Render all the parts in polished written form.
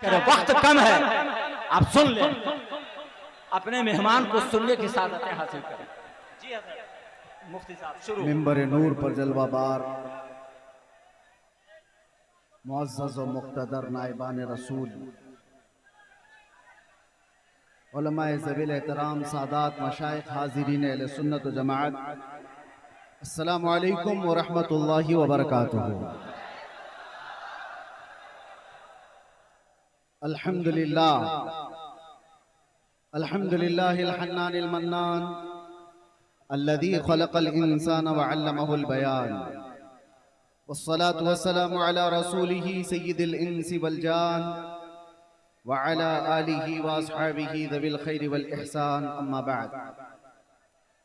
वक्त कम है, आप सुन ले, अपने मेहमान को सुनने की सादतें हासिल करें। जी मुफ्ती साहब शुरू। मिंबर नूर पर जलवाबार मुअज़्ज़ज़ व मुक़्तदर नाइबान रसूल, उलमाए ज़वील एहतराम, सादात मशाइख़, हाज़िरीन अहले सुन्नत व जमाअत, अस्सलामु अलैकुम व रहमतुल्लाहि व बरकातुहू। अल्हम्दुलिल्लाह अल्हम्दुलिल्लाहिल हन्नानिल मन्नान अल्लज़ी खलक़ल इंसान व अल्लमहुल बयान, वस्सलातु वस्सलामु अला रसूलिही सय्यिदिल इंसी वल जान व अला आलिही व अस्हाबिही ज़विल खैरि वल इहसान, अम्मा बअद।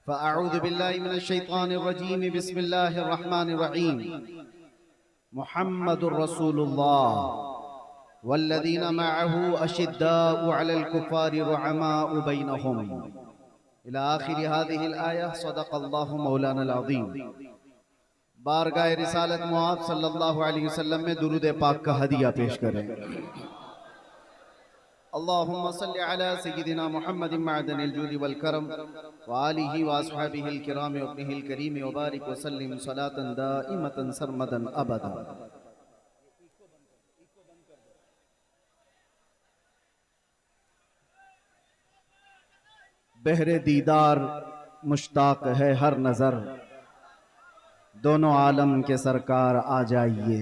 फ़अऊज़ु बिल्लाहि मिनश शैतानिर रजीम, बिस्मिल्लाहिर रहमानिर रहीम। मुहम्मदुर रसूलुल्लाह वल्लज़ीना मअहू अशिद्दाउ अलल कुफ़ारि रुहमाउ बैनहुम इला आखिरि हाज़िहिल आया। सदक़ल्लाहु मौलानाल अज़ीम। बारगाह रिसालत मुआब सल्लल्लाहु अलैहि वसल्लम में दुरूद पाक का हदिया पेश करें। अल्लाहुम्मा सल्लि अला सय्यिदिना मुहम्मदिन मअदनिल जूदि वल करम व आलिहि व अस्हाबिहिल किराम व इब्निहिल करीम व बारिक व सल्लिम सलातन दाइमतन सरमदन अबदा। बहरे दीदार मुश्ताक है हर नज़र, दोनों आलम के सरकार आ जाइए।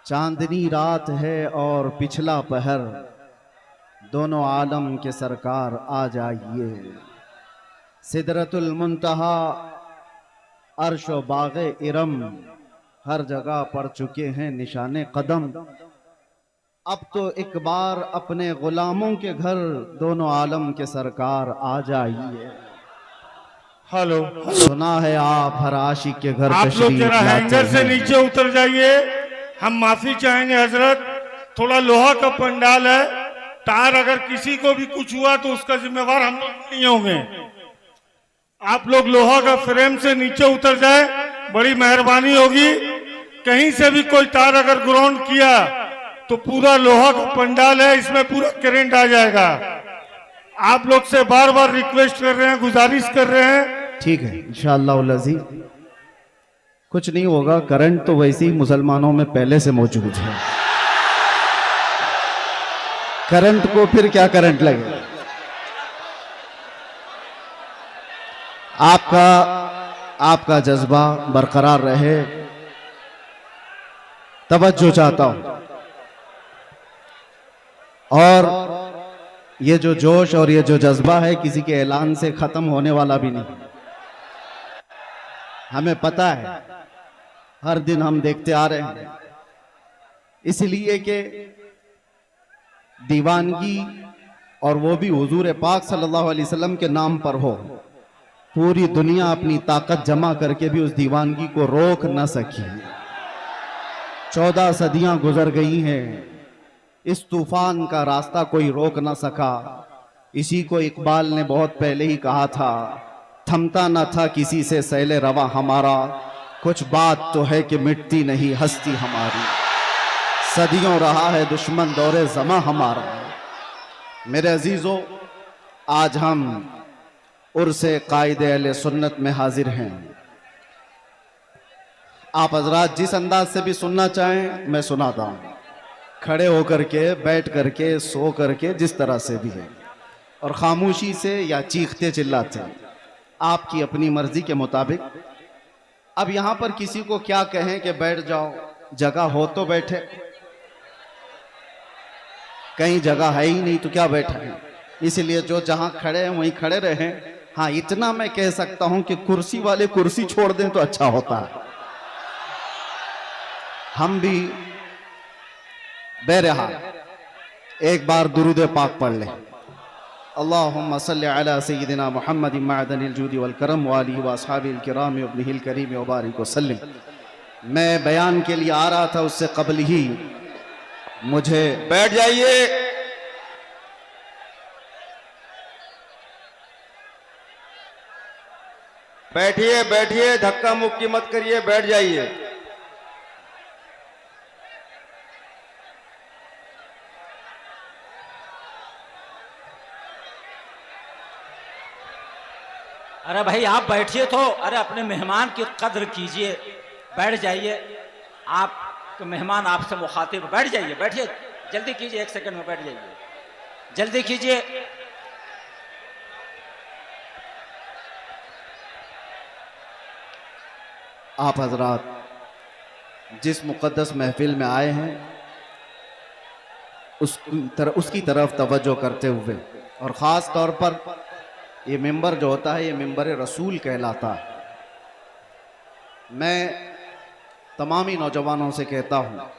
चांदनी रात है और पिछला पहर, दोनों आलम के सरकार आ जाइए। सिदरतुल मुंतहा अर्श व बाग़े इरम, हर जगह पड़ चुके हैं निशाने कदम। अब तो एक बार अपने गुलामों के घर, दोनों आलम के सरकार आ जाइए। हेलो, सुना है आप हर आशिक के घर आप लोग जरा हैंगर से नीचे उतर जाइए। हम माफी चाहेंगे हजरत, थोड़ा लोहा का पंडाल है, तार अगर किसी को भी कुछ हुआ तो उसका जिम्मेवार हम लोग नहीं होंगे। आप लोग लोहा का फ्रेम से नीचे उतर जाए, बड़ी मेहरबानी होगी। कहीं से भी कोई तार अगर ग्राउंड किया तो पूरा लोहा का पंडाल है, इसमें पूरा करंट आ जाएगा। आप लोग से बार बार रिक्वेस्ट कर रहे हैं, गुजारिश कर रहे हैं। ठीक है, इंशाअल्लाह अज़ीज़ कुछ नहीं होगा। करंट तो वैसे ही मुसलमानों में पहले से मौजूद है, करंट को फिर क्या करंट लगे। आपका जज्बा बरकरार रहे, तवज्जो चाहता हूं। और ये जो जोश और ये जो जज्बा है किसी के ऐलान से खत्म होने वाला भी नहीं। हमें पता है, हर दिन हम देखते आ रहे हैं, इसलिए कि दीवानगी और वो भी हुजूर पाक सल्लल्लाहु अलैहि वसल्लम के नाम पर हो। पूरी दुनिया अपनी ताकत जमा करके भी उस दीवानगी को रोक न सकी। 14 सदियां गुजर गई हैं, इस तूफान का रास्ता कोई रोक ना सका। इसी को इकबाल ने बहुत पहले ही कहा था, थमता न था किसी से सैले रवा हमारा, कुछ बात तो है कि मिटती नहीं हस्ती हमारी। सदियों रहा है दुश्मन दौरे ज़मा हमारा। मेरे अजीजों, आज हम उर्से कायदे अहले सुन्नत में हाजिर हैं। आप हजरात जिस अंदाज से भी सुनना चाहें मैं सुनाता हूँ, खड़े होकर के, बैठ करके, सो करके, जिस तरह से भी है, और खामोशी से या चीखते चिल्लाते, आपकी अपनी मर्जी के मुताबिक। अब यहाँ पर किसी को क्या कहें कि बैठ जाओ, जगह हो तो बैठे, कहीं जगह है ही नहीं तो क्या बैठा है। इसलिए जो जहाँ खड़े हैं वहीं खड़े रहें। हाँ, इतना मैं कह सकता हूँ कि कुर्सी वाले कुर्सी छोड़ दें तो अच्छा होता है। हम भी बहरहाल एक बार दुरूद पाक पढ़ लें। अल्लाहुम्मा सल्लि अला सय्यिदिना मुहम्मदिन मअदनिल जूदि वल करम व आलिहि व अस्हाबिल किराम व इब्निहिल करीम व बारिक व सल्लिम। मैं बयान के लिए आ रहा था, उससे कबल ही मुझे बैठ जाइए। बैठिए बैठिए, धक्का मुक्की मत करिए, बैठ जाइए। अरे भाई आप बैठिए तो, अरे अपने मेहमान की कद्र कीजिए, बैठ जाइए। आप मेहमान आपसे मुखातिब, बैठ जाइए, बैठिए, जल्दी कीजिए, 1 सेकंड में बैठ जाइए, जल्दी कीजिए। आप हजरात जिस मुक़द्दस महफिल में आए हैं उसकी तरफ तवज्जो करते हुए, और ख़ास तौर पर ये मिंबर जो होता है ये मिंबर रसूल कहलाता है। मैं तमामी नौजवानों से कहता हूँ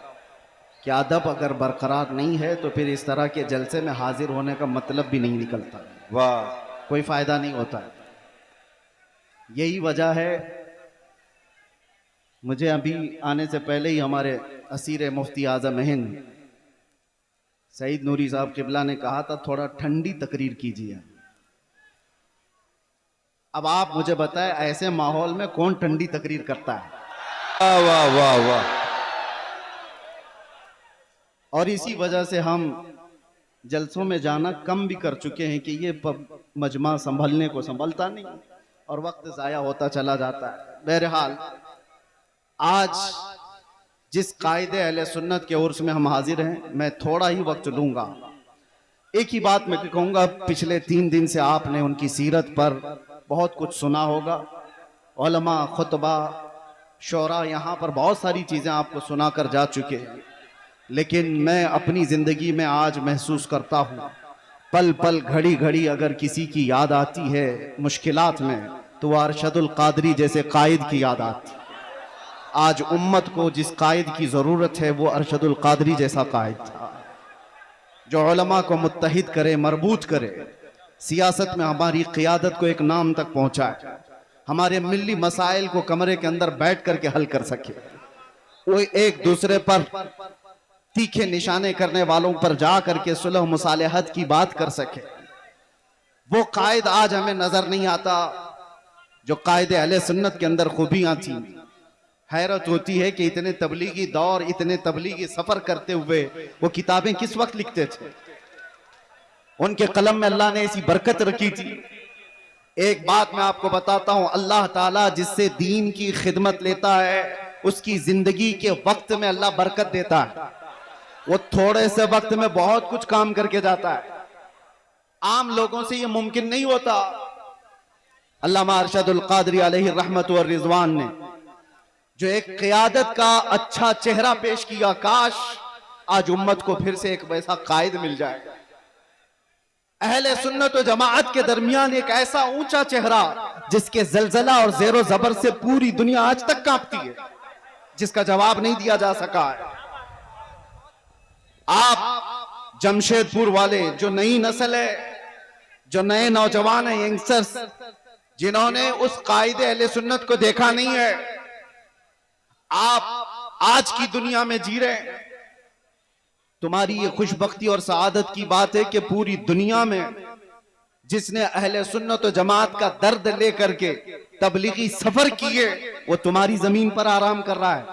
कि अदब अगर बरकरार नहीं है तो फिर इस तरह के जलसे में हाजिर होने का मतलब भी नहीं निकलता, वाह, कोई फ़ायदा नहीं होता। यही वजह है, मुझे अभी आने से पहले ही हमारे असीर मुफ्ती आज़म हिंद सईद नूरी साहब किबला ने कहा था थोड़ा ठंडी तकरीर कीजिए। अब आप मुझे बताएं ऐसे माहौल में कौन ठंडी तकरीर करता है? वाह वाह वाह वाह। और इसी वजह से हम जलसों में जाना कम भी कर चुके हैं कि ये मजमा संभलने को संभलता नहीं और वक्त ज़ाया होता चला जाता है। बहरहाल आज जिस कायदे अहले सुन्नत के उर्स में हम हाजिर हैं, मैं थोड़ा ही वक्त लूंगा। एक ही बात मैं कहूँगा, पिछले 3 दिन से आपने उनकी सीरत पर बहुत कुछ सुना होगा। उलमा, खुतबा, शोरा, यहाँ पर बहुत सारी चीज़ें आपको सुना कर जा चुके हैं, लेकिन मैं अपनी ज़िंदगी में आज महसूस करता हूँ, पल पल घड़ी घड़ी अगर किसी की याद आती है मुश्किलात में तो वह अरशदुल कादरी जैसे कायद की याद आती है। आज उम्मत को जिस कायद की ज़रूरत है वो अरशदुल कादरी जैसा कायद था, जो उलमा को मुत्तहिद करे, मरबूत करे, सियासत में हमारी क़ियादत को एक नाम तक पहुँचाए, हमारे मिली मसाइल को कमरे के अंदर बैठ करके हल कर सके, वो एक दूसरे पर तीखे निशाने करने वालों पर जा करके सुलह मुसालहत की बात कर सके। वो कायद आज हमें नजर नहीं आता जो कायदे अहले सुन्नत के अंदर खूबियां थी। हैरत होती है कि इतने तबलीगी दौर, इतने तबलीगी सफर करते हुए वो किताबें किस वक्त लिखते थे। उनके कलम में अल्लाह ने ऐसी बरकत रखी थी। एक बात मैं आपको बताता हूं, अल्लाह ताला जिससे दीन की खिदमत लेता है उसकी जिंदगी के वक्त में अल्लाह बरकत देता है। वो थोड़े से वक्त में बहुत कुछ काम करके जाता है। आम लोगों से ये मुमकिन नहीं होता। अल्लामा अरशदुल कादरी अलैहि रहमत व रिजवान ने जो एक क़ियादत का अच्छा चेहरा पेश किया, काश आज उम्मत को फिर से एक वैसा कायद मिल जाए। अहले सुन्नत व जमाअत के दरमियान एक ऐसा ऊंचा चेहरा जिसके जलजला और ज़ेरो ज़बर से पूरी दुनिया आज तक कांपती है, जिसका जवाब नहीं दिया जा सका है। आप जमशेदपुर वाले, जो नई नस्ल है, जो नए नौजवान है, यंगस्टर्स, जिन्होंने उस कायदे अहले सुन्नत को देखा नहीं है, आप आज की दुनिया में जी रहे हैं। तुम्हारी ये खुशबख्ती और सआदत की बात है कि पूरी दुनिया में जिसने अहले सुन्नत व जमात का दर्द लेकर के तबलीगी सफर किए वो तुम्हारी जमीन पर आराम कर रहा है,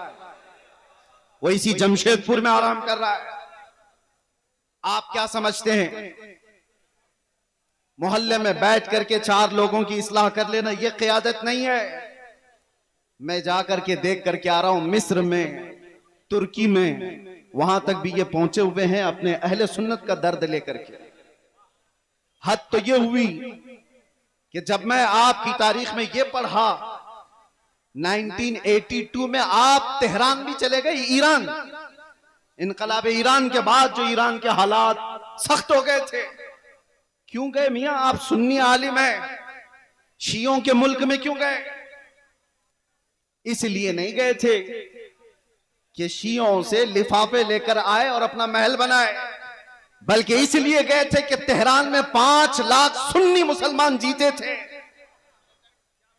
वो इसी जमशेदपुर में आराम कर रहा है। आप क्या समझते हैं मोहल्ले में बैठ करके 4 लोगों की इस्लाह कर लेना ये क़ियादत नहीं है। मैं जाकर के देख करके आ रहा हूं, मिस्र में, तुर्की में, वहां तक भी ये पहुंचे हुए हैं अपने अहले सुन्नत का दर्द लेकर के। हद तो ये हुई कि जब मैं आपकी तारीख में ये पढ़ा 1982 में आप तेहरान भी चले गए, ईरान, इनकलाब ईरान के बाद जो ईरान के हालात सख्त हो गए थे। क्यों गए मियां? आप सुन्नी आलिम हैं, शियों के मुल्क में क्यों गए? इसलिए नहीं गए थे कि शियों से लिफाफे लेकर आए और अपना महल बनाए, बल्कि इसलिए गए थे कि तेहरान में 5 लाख सुन्नी मुसलमान जीते थे।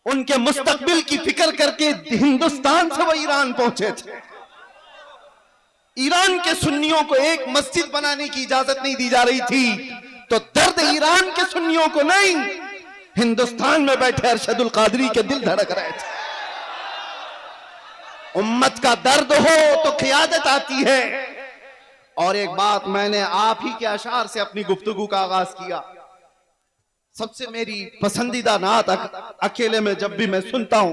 उनके मुस्तकबिल की फिक्र करके हिंदुस्तान से वो ईरान पहुंचे थे। ईरान के सुन्नियों को एक मस्जिद बनाने की इजाजत नहीं दी जा रही थी, तो दर्द ईरान के सुन्नियों को नहीं, हिंदुस्तान में बैठे अरशदुल कादरी के दिल धड़क रहे थे। उम्मत का दर्द हो तो क़ियादत आती है। और एक बात मैंने आप ही के अशार से अपनी गुफ्तगू का आगाज किया, सबसे मेरी पसंदीदा नात अकेले में जब भी मैं सुनता हूं,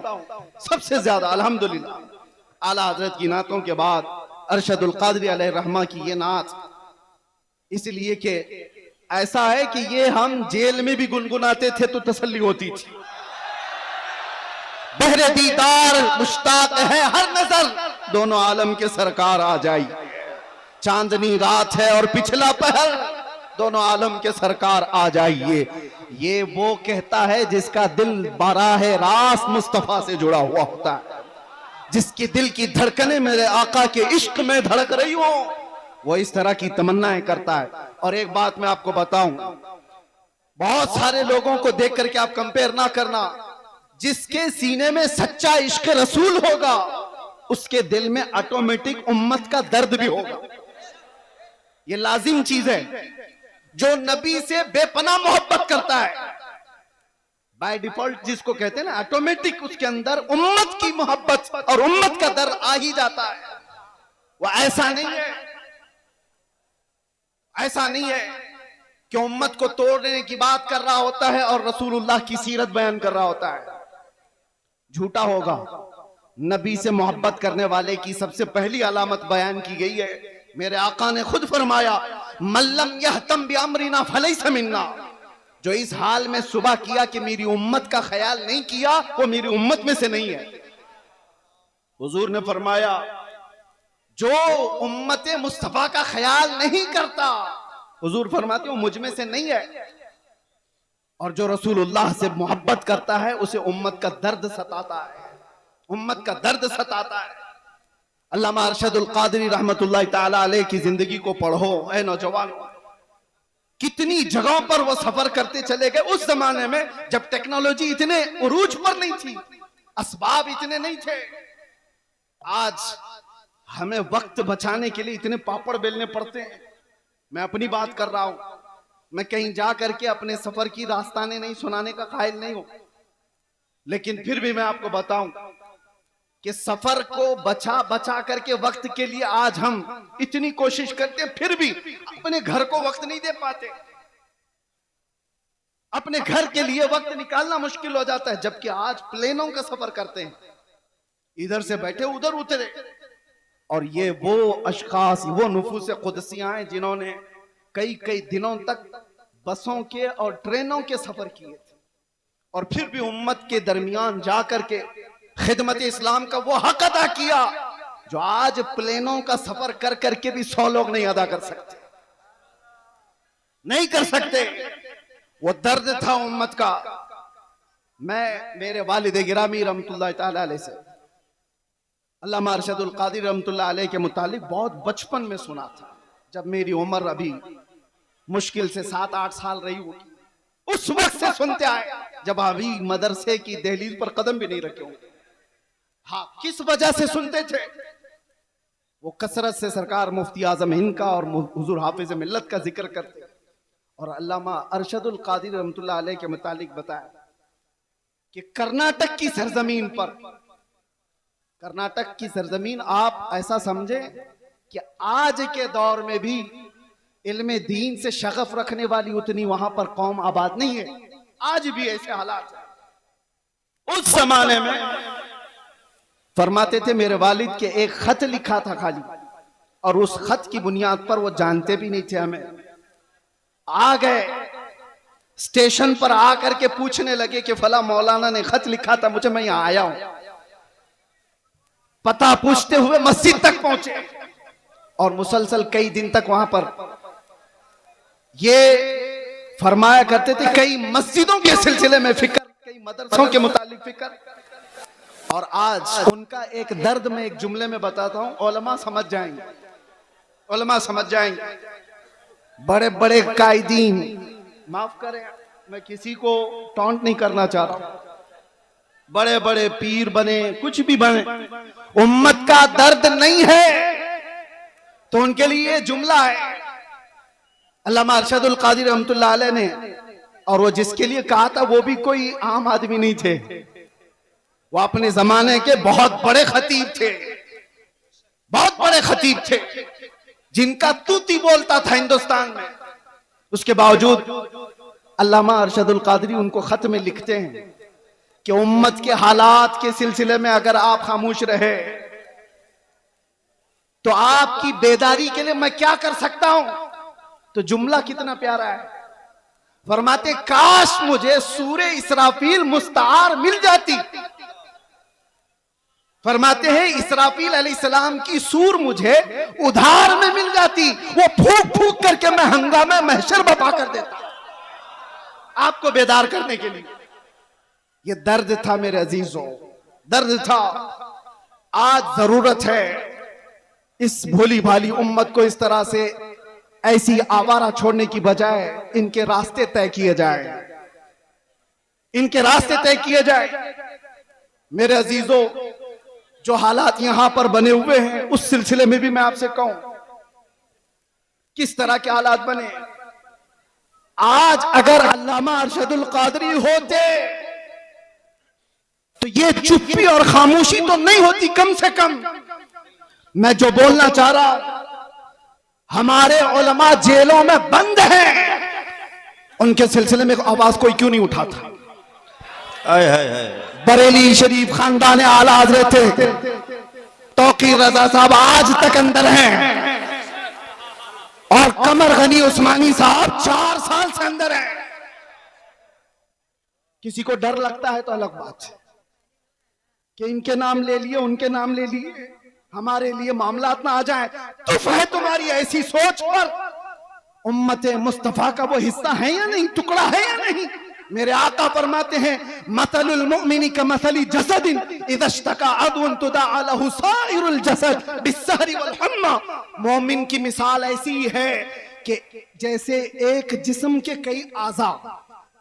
सबसे ज्यादा अल्हम्दुलिल्लाह आला हजरत की नातों के बाद अरशदुल कादरी अलैहि रहमा की ये नात, इसलिए कि ऐसा है कि ये हम जेल में भी गुनगुनाते थे तो तसल्ली होती थी। बहरे दीदार मुश्ताक है हर नजर, दोनों आलम के सरकार आ जाई। चांदनी रात है और पिछला पहर, दोनों आलम के सरकार आ जाइए। ये वो कहता है जिसका दिल बाराह रास्त मुस्तफा से जुड़ा हुआ होता है, जिसकी दिल की धड़कनें मेरे आका के इश्क में धड़क रही हो, वो इस तरह की तमन्नाएं करता है। और एक बात मैं आपको बताऊं, बहुत सारे लोगों को देख करके आप कंपेयर ना करना। जिसके सीने में सच्चा इश्क रसूल होगा, उसके दिल में ऑटोमेटिक उम्मत का दर्द भी होगा। ये लाजिम चीज है। जो नबी से बेपनाह मोहब्बत करता है, बाय डिफॉल्ट जिसको कहते हैं ना, ऑटोमेटिक उसके अंदर उम्मत की मोहब्बत और उम्मत का दर्द आ ही जाता है। वो ऐसा नहीं है, ऐसा नहीं है कि उम्मत को तोड़ने की बात कर रहा होता है और रसूलुल्लाह की सीरत बयान कर रहा होता है। झूठा होगा। नबी से मोहब्बत करने वाले की सबसे पहली अलामत बयान की गई है। मेरे आका ने खुद फरमाया, मल्लम यहतम बिअमरिना फलैसा मिन्ना। जो इस हाल में सुबह किया कि मेरी उम्मत का ख्याल नहीं किया, वो मेरी उम्मत में से नहीं है। हुजूर ने फरमाया, जो उम्मत मुस्तफा का ख्याल नहीं करता, हुजूर फरमाते हो मुझ में से नहीं है। और जो रसूलुल्लाह से मोहब्बत करता है, उसे उम्मत का दर्द सताता है, उम्मत का दर्द सताता है। अल्लामा अरशदुल कादरी रहमतुल्लाह ताला अलैह की जिंदगी को पढ़ो ऐ नौजवानों। कितनी जगहों पर वो सफर करते चले गए। उस जमाने में जब टेक्नोलॉजी इतने उरूज पर नहीं थी, असबाब इतने नहीं थे। आज हमें वक्त बचाने के लिए इतने पापड़ बेलने पड़ते हैं। मैं अपनी बात कर रहा हूं। मैं कहीं जा करके अपने सफर की दास्तानें नहीं सुनाने का कायल नहीं हूं, लेकिन फिर भी मैं आपको बताऊं कि सफर को बचा बचा करके वक्त के लिए आज हम इतनी कोशिश करते हैं, फिर भी अपने घर को वक्त नहीं दे पाते। अपने घर के लिए वक्त निकालना मुश्किल हो जाता है। जबकि आज प्लेनों का सफर करते हैं, इधर से बैठे उधर उतरे। और ये वो अशखास, वो नुफूस कुदसियां हैं जिन्होंने कई कई दिनों तक बसों के और ट्रेनों के सफर किए थे, और फिर भी उम्मत के दरमियान जाकर के खिदमत इस्लाम का वो हक अदा किया जो आज प्लेनों का सफर कर करके भी 100 लोग नहीं अदा कर सकते, नहीं कर सकते। वो दर्द था उम्मत का। मैं मेरे वालिद गिरामी रहमतुल्लाह ताला अलैह से अल्लामा अरशदुल कादिर रहमतुल्लाह अलैह के मुतालिक बहुत बचपन में सुना था, जब मेरी उम्र अभी मुश्किल से 7-8 साल रही होगी। उस वक्त से सुनते आए, जब अभी मदरसे की दहलीज पर कदम भी नहीं रखे होंगे। हाँ, किस वजह से सुनते थे? वो कसरत से सरकार मुफ्ती आजम हिंद का और हुजूर हाफिज मिल्लत का जिक्र करते, और अल्लामा अरशदुल कादिर रहमतुल्लाह अलैह के मुतालिक बताया कि कर्नाटक की सरजमीन पर, कर्नाटक की सरजमीन आप ऐसा समझे कि आज के दौर में भी इल्मे दीन से शगफ रखने वाली उतनी वहां पर कौम आबाद नहीं है। आज भी ऐसे हालात हैं। उस जमाने में फरमाते थे, मेरे वालिद के एक खत लिखा था खाली, और उस खत की बुनियाद पर वो जानते भी नहीं थे हमें। आ गए स्टेशन पर आकर के पूछने लगे कि फला मौलाना ने खत लिखा था मुझे, मैं यहां आया हूं। पता पूछते हुए मस्जिद तक पहुंचे, और मुसलसल कई दिन तक वहां पर ये फरमाया करते थे, कई मस्जिदों के सिलसिले में फिक्र, कई मदरसों के मुतालिक फिक्र। और आज उनका एक दर्द में एक जुमले में बताता हूं, उलमा समझ जाएंगे, उलमा समझ जाएंगे। बड़े बड़े कायदीन, माफ करें मैं किसी को टॉन्ट नहीं करना चाह रहा, बड़े बड़े पीर बने, कुछ भी बने, उम्मत का दर्द नहीं है तो उनके लिए ये जुमला है। अल्लामा अरशदुल कादिर रहमतुल्लाह अलैह ने, और वो जिसके लिए कहा था वो भी कोई आम आदमी नहीं थे, वो अपने जमाने के बहुत बड़े खतीब थे, बहुत बड़े खतीब थे, जिनका तूती बोलता था हिंदुस्तान में। उसके बावजूद अल्लामा अरशदुल कादरी उनको खत में लिखते हैं कि उम्मत के हालात के सिलसिले में अगर आप खामोश रहे तो आपकी बेदारी के लिए मैं क्या कर सकता हूं। तो जुमला कितना प्यारा है, फरमाते काश मुझे सूरे इसराफील मुस्तार मिल जाती। फरमाते हैं इसराफील अलैहिस्सलाम की सूर मुझे उधार में मिल जाती, वो फूंक फूंक करके मैं हंगामा महशर बपा कर देता आपको बेदार करने के लिए। ये दर्द था मेरे अजीजों, दर्द था। आज जरूरत है इस भोली भाली उम्मत को इस तरह से ऐसी आवारा छोड़ने की बजाय इनके रास्ते तय किए जाए, इनके रास्ते तय किए जाए। मेरे अजीजों, जो हालात यहां पर बने हुए हैं उस सिलसिले में भी मैं आपसे कहूं किस तरह के हालात बने। आज अगर अल्लामा अरशदुल कादरी होते तो ये चुप्पी और खामोशी तो नहीं होती। कम से कम मैं जो बोलना चाह रहा, हमारे उलमा जेलों में बंद हैं, उनके सिलसिले में आवाज कोई क्यों नहीं उठाता। बरेली शरीफ खानदान आला हजरत तौकीर रजा साहब आज तक अंदर हैं और कमर गनी उस्मानी साहब 4 साल से अंदर हैं। किसी को डर लगता है तो अलग बात है कि इनके नाम ले लिए उनके नाम ले लिए, हमारे लिए मामलात ना आ जाए। तुफ है तुम्हारी ऐसी सोच पर। उम्मत मुस्तफा का वो हिस्सा है या नहीं, टुकड़ा है या नहीं। मेरे आका फरमाते हैं मतलुल मुमिनी का मसली जसदिन इदश्तका अदुन तुदअ लहु साइरुल जसद बिस्सहरी वल हम्मा। मोमिन की मिसाल ऐसी है कि जैसे एक जिस्म के कई आज़ा,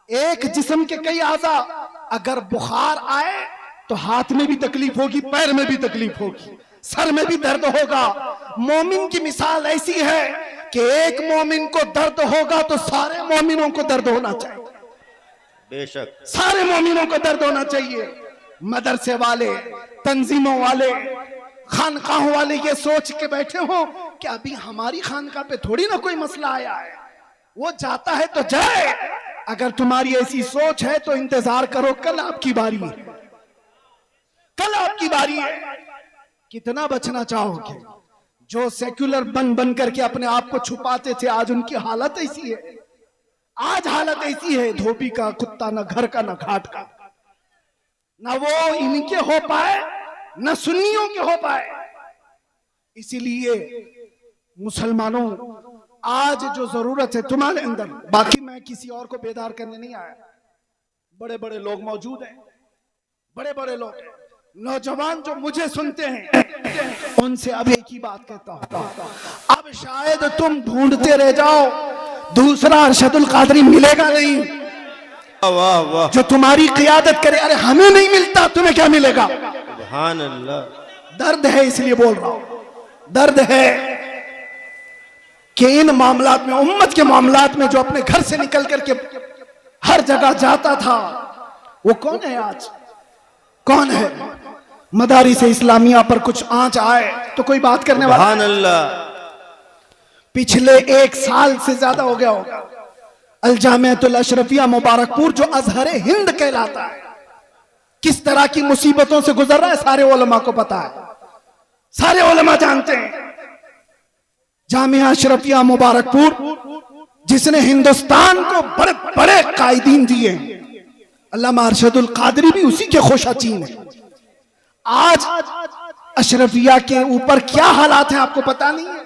एक जिस्म के कई आज़ा, अगर बुखार आए तो हाथ में भी तकलीफ होगी, पैर में भी तकलीफ होगी, सर में भी दर्द होगा। मोमिन की मिसाल ऐसी है कि एक मोमिन को दर्द होगा तो सारे मोमिनों को दर्द होना चाहिए, बेशक सारे मोमिनों को दर्द होना चाहिए। मदरसे वाले, तंजीमों वाले, खानकाहों वाले ये सोच के बैठे हो कि अभी हमारी खानकाह पे थोड़ी ना कोई मसला आया है, वो जाता है तो जाए। अगर तुम्हारी ऐसी सोच है तो इंतजार करो, कल आपकी बारी है, कल आपकी बारी है। कितना बचना चाहोगे? जो सेक्युलर बन करके अपने आप को छुपाते थे, आज उनकी हालत ऐसी है। आज हालत ऐसी है, धोबी का कुत्ता, ना घर का ना घाट का, ना वो इनके हो पाए ना सुन्नियों के हो पाए। इसीलिए मुसलमानों, आज जो जरूरत है तुम्हारे अंदर, बाकी मैं किसी और को बेदार करने नहीं आया। बड़े बड़े लोग मौजूद हैं, बड़े बड़े लोग हैं, नौजवान जो मुझे सुनते हैं उनसे अब एक ही बात कहता हूं, अब शायद तुम ढूंढते रह जाओ, दूसरा अरशदुल कादरी मिलेगा नहीं वाह वाह, जो तुम्हारी क़ियादत करे। अरे हमें नहीं मिलता, तुम्हें क्या मिलेगा? सुभान अल्लाह। दर्द है, इसलिए बोल रहा हूं, दर्द है कि इन मामलात में, उम्मत के मामलात में, जो अपने घर से निकल करके हर जगह जाता था, वो कौन है आज? कौन है? मदारिस इस्लामिया पर कुछ आंच आए तो कोई बात करने वाला? सुभान अल्लाह। पिछले 1 साल से ज्यादा हो गया होगा, अल जामिअतुल अशरफिया मुबारकपुर जो अजहर हिंद कहलाता है, किस तरह की मुसीबतों से गुजर रहा है सारे उलमा को पता है, सारे उलमा जानते हैं। जामिया अशरफिया मुबारकपुर जिसने हिंदुस्तान को बड़े बड़े कायदीन दिए, अल्लामा अरशदुल कादरी भी उसी के खोशाचीन है। आज अशरफिया के ऊपर क्या हालात हैं आपको पता नहीं है?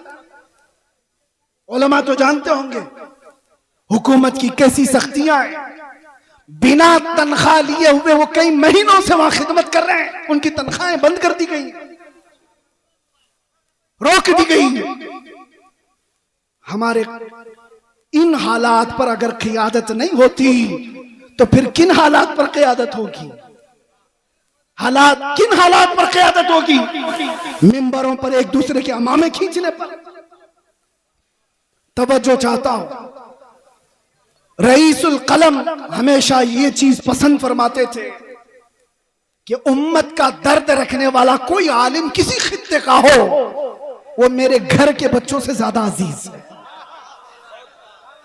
उलमा तो जानते होंगे, हुकूमत की कैसी सख्तियां हैं। बिना तनख्वाह लिए हुए वो कई महीनों से वहां खिदमत कर रहे हैं, उनकी तनख्वाहें बंद कर दी गई, रोक दी गई। हमारे इन हालात पर अगर क़ियादत नहीं होती तो फिर किन हालात पर क़ियादत होगी? हालात, किन हालात पर क़ियादत होगी? मिंबरों पर एक दूसरे के अमामे खींचने पर। तवज्जो चाहता हूं, रईसुल कलम हमेशा ये चीज पसंद फरमाते थे कि उम्मत का दर्द रखने वाला कोई आलिम किसी खित्ते का हो, वो मेरे घर के बच्चों से ज्यादा अजीज है।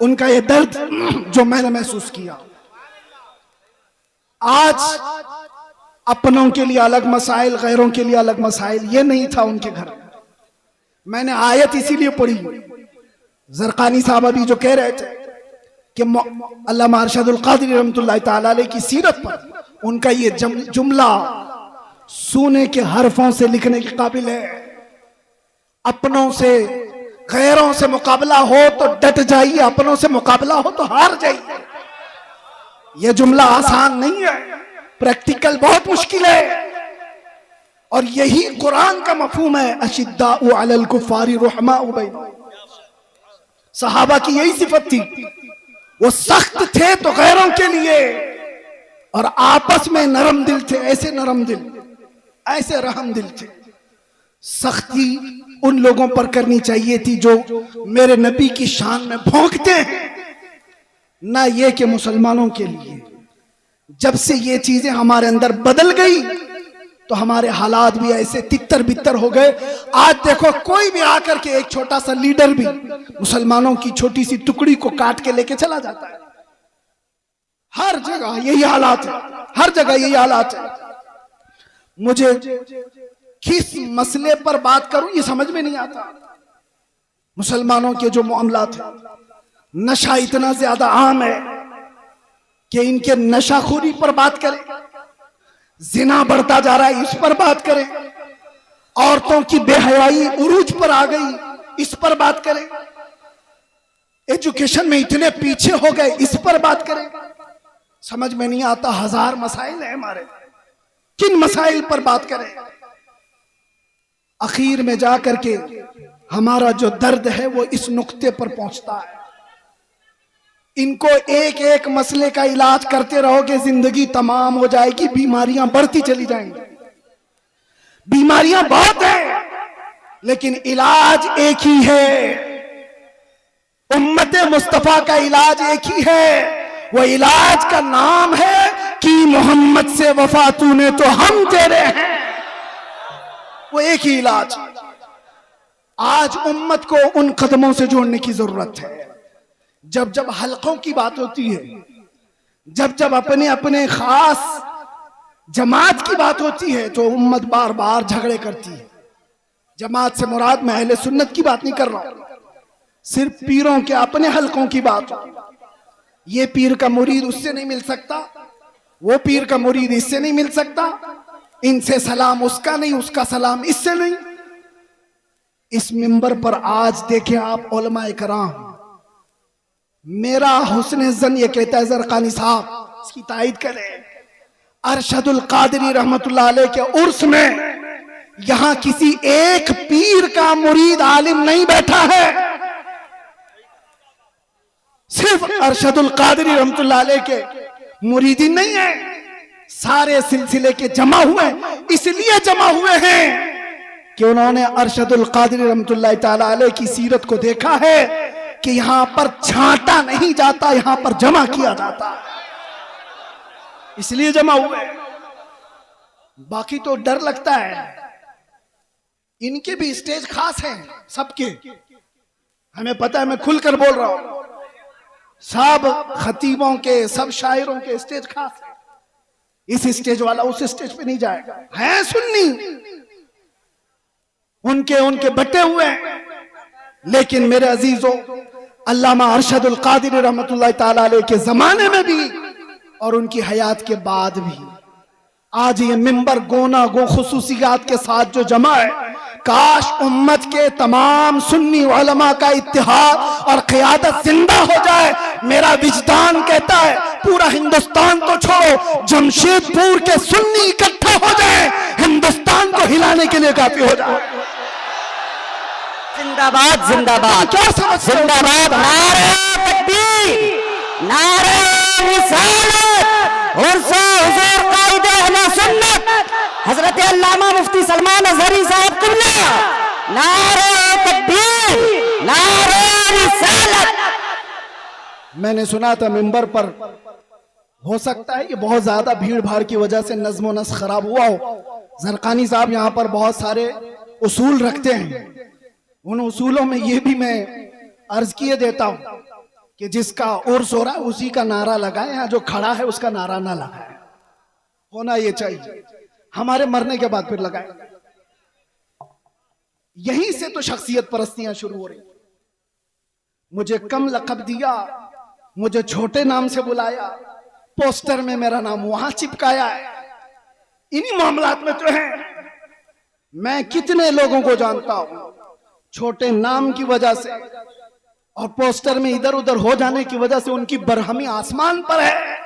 उनका ये दर्द जो मैंने महसूस किया। आज अपनों के लिए अलग मसाइल, गैरों के लिए अलग मसाइल, ये नहीं था उनके घर। मैंने आयत इसीलिए पढ़ी, ज़रक़ानी साहब अभी जो कह रहे थे कि अल्लामा अरशदुल क़ादरी रहमतुल्लाह तआला अलैह की सीरत पर उनका ये जुमला सोने के हरफों से लिखने के काबिल है। अपनों से गैरों से मुकाबला हो तो डट जाइए, अपनों से मुकाबला हो तो हार जाइए। यह जुमला आसान नहीं है, प्रैक्टिकल बहुत मुश्किल है। और यही कुरान का मफहूम है, अशिद्दाउ अलल कुफ्फारि रुहमाउ बैनहुम। सहाबा की यही सिफत थी, वो सख्त थे तो गैरों के लिए और आपस में नरम दिल थे। ऐसे नरम दिल, ऐसे रहम दिल थे। सख्ती उन लोगों पर करनी चाहिए थी जो मेरे नबी की शान में भौंकते हैं, ना ये कि मुसलमानों के लिए। जब से ये चीजें हमारे अंदर बदल गई तो हमारे हालात भी ऐसे तितर बितर हो गए। आज देखो, कोई भी आकर के, एक छोटा सा लीडर भी मुसलमानों की छोटी सी टुकड़ी को काट के लेके चला जाता है। हर जगह यही हालात है, हर जगह यही हालात है। मुझे किस मसले पर बात करूं ये समझ में नहीं आता। मुसलमानों के जो मामलात हैं, नशा इतना ज्यादा आम है कि इनके नशाखोरी पर बात करें, जिना बढ़ता जा रहा है इस पर बात करें, औरतों की बेहयाई उरूज पर आ गई इस पर बात करें, एजुकेशन में इतने पीछे हो गए इस पर बात करें। समझ में नहीं आता, हजार मसाइल है हमारे, किन मसाइल पर बात करें। आखिर में जाकर के हमारा जो दर्द है वो इस नुक्ते पर पहुंचता है। इनको एक एक मसले का इलाज करते रहोगे, जिंदगी तमाम हो जाएगी, बीमारियां बढ़ती चली जाएंगी। बीमारियां बहुत है लेकिन इलाज एक ही है। उम्मत मुस्तफा का इलाज एक ही है, वो इलाज का नाम है कि मोहम्मद से वफा तूने तो हम तेरे हैं। वो एक ही इलाज। आज उम्मत को उन कदमों से जोड़ने की जरूरत है। जब जब हलकों की बात होती है, जब जब अपने अपने खास जमात की बात होती है तो उम्मत बार बार झगड़े करती है। जमात से मुराद मैं अहले सुन्नत की बात नहीं कर रहा हूं, सिर्फ पीरों के अपने हलकों की बात हो। ये पीर का मुरीद उससे नहीं मिल सकता, वो पीर का मुरीद इससे नहीं मिल सकता, इनसे सलाम उसका नहीं, उसका सलाम इससे नहीं। इस मिंबर पर आज देखें आप उलमा इकराम, मेरा हुस्न जन ये कहता है, ज़रक़ानी साहब इसकी तायद करें, अरशदुल क़ादरी रहमतुल्लाह अलैह के उर्स में यहां किसी एक पीर का मुरीद आलिम नहीं बैठा है, सिर्फ अरशदुल क़ादरी रहमतुल्लाह अलैह के मुरीदी नहीं है, सारे सिलसिले के जमा हुए। इसलिए जमा हुए हैं कि उन्होंने अरशदुल क़ादरी रहमतुल्लाह तआला अलैह की सीरत को देखा है कि यहां पर छांटा नहीं जाता, यहां पर जमा किया जाता, इसलिए जमा हुए। बाकी तो डर लगता है। इनके भी स्टेज खास हैं, सबके हमें पता है, मैं खुलकर बोल रहा हूं। सब खतीबों के, सब शायरों के स्टेज खास है। इस स्टेज वाला उस स्टेज पे नहीं जाएगा। है सुन्नी, उनके बटे हुए हैं। लेकिन मेरे अजीजों, अल्लामा अरशदुल क़ादरी रहमतुल्लाह तआला अलैह के जमाने में भी और उनकी हयात के बाद भी आज ये मिंबर गोना गो खुसूसियात के साथ जो जमा है, काश उम्मत के तमाम सुन्नी उलमा का इत्तिहाद और क़ियादत जिंदा हो जाए। मेरा विजदान कहता है पूरा हिंदुस्तान तो छोड़ो, जमशेदपुर के सुन्नी इकट्ठा हो जाए, हिंदुस्तान को हिलाने के लिए काफी हो जाए। जिंदाबाद जिंदाबाद क्या समझते हो? जिंदाबाद, नारे तकबीर, नारे रिसालत और हुजूर कायदे अहले सुन्नत हजरत अल्लामा मुफ्ती सलमान अज़हरी साहब कुल्ला, नारे तकबीर, नारे रिसालत। मैंने सुना था मिंबर पर, हो सकता है ये बहुत ज्यादा भीड़ भाड़ की वजह से नज़्म व नस्क़ खराब हुआ हो। ज़रक़ानी साहब यहाँ पर बहुत सारे उसूल रखते हैं, उन उसूलों में ये भी मैं अर्ज किए देता हूं कि जिसका उर्स हो रहा है उसी का नारा लगाए, यहाँ जो खड़ा है उसका नारा ना लगाए। होना ये चाहिए, हमारे मरने के बाद फिर लगाए। यहीं से तो शख्सियत परस्तियां शुरू हो रही। मुझे कम लक़ब दिया, मुझे छोटे नाम से बुलाया, पोस्टर में मेरा नाम वहां चिपकाया है। इन्हीं मामलात में तो है। मैं कितने लोगों को जानता हूं छोटे नाम की वजह से और पोस्टर में इधर उधर हो जाने की वजह से उनकी बरहमी आसमान पर है,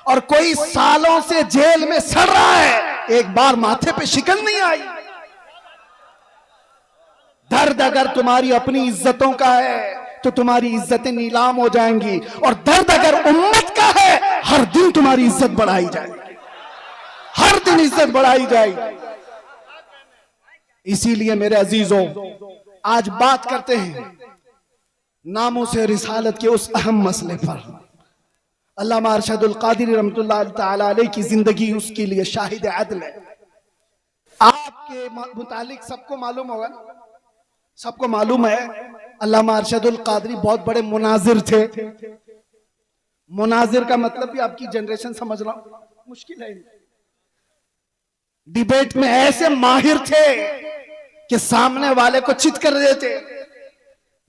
और कोई सालों से जेल में सड़ रहा है, एक बार माथे पे शिकन नहीं आई। दर्द अगर तुम्हारी अपनी इज्जतों का है तो तुम्हारी इज्जतें नीलाम हो जाएंगी, और दर्द अगर उम्मत का है हर दिन तुम्हारी इज्जत बढ़ाई जाएगी, हर दिन इज्जत बढ़ाई जाएगी। इसीलिए मेरे अजीजों, आज बात करते हैं नामों से रिसालत के उस अहम मसले पर। अल्लामा अरशदुल कादिरी रहमतुल्लाह तआला अलैह की जिंदगी उसके लिए शाहिद अदल है। आपके मुतालिक सबको मालूम होगा ना, सबको मालूम है अल्लामा अरशदुल कादरी बहुत बड़े मुनाजिर थे। मुनाजिर का मतलब भी आपकी जनरेशन समझना मुश्किल है। डिबेट में ऐसे माहिर थे कि सामने वाले को चित कर देते।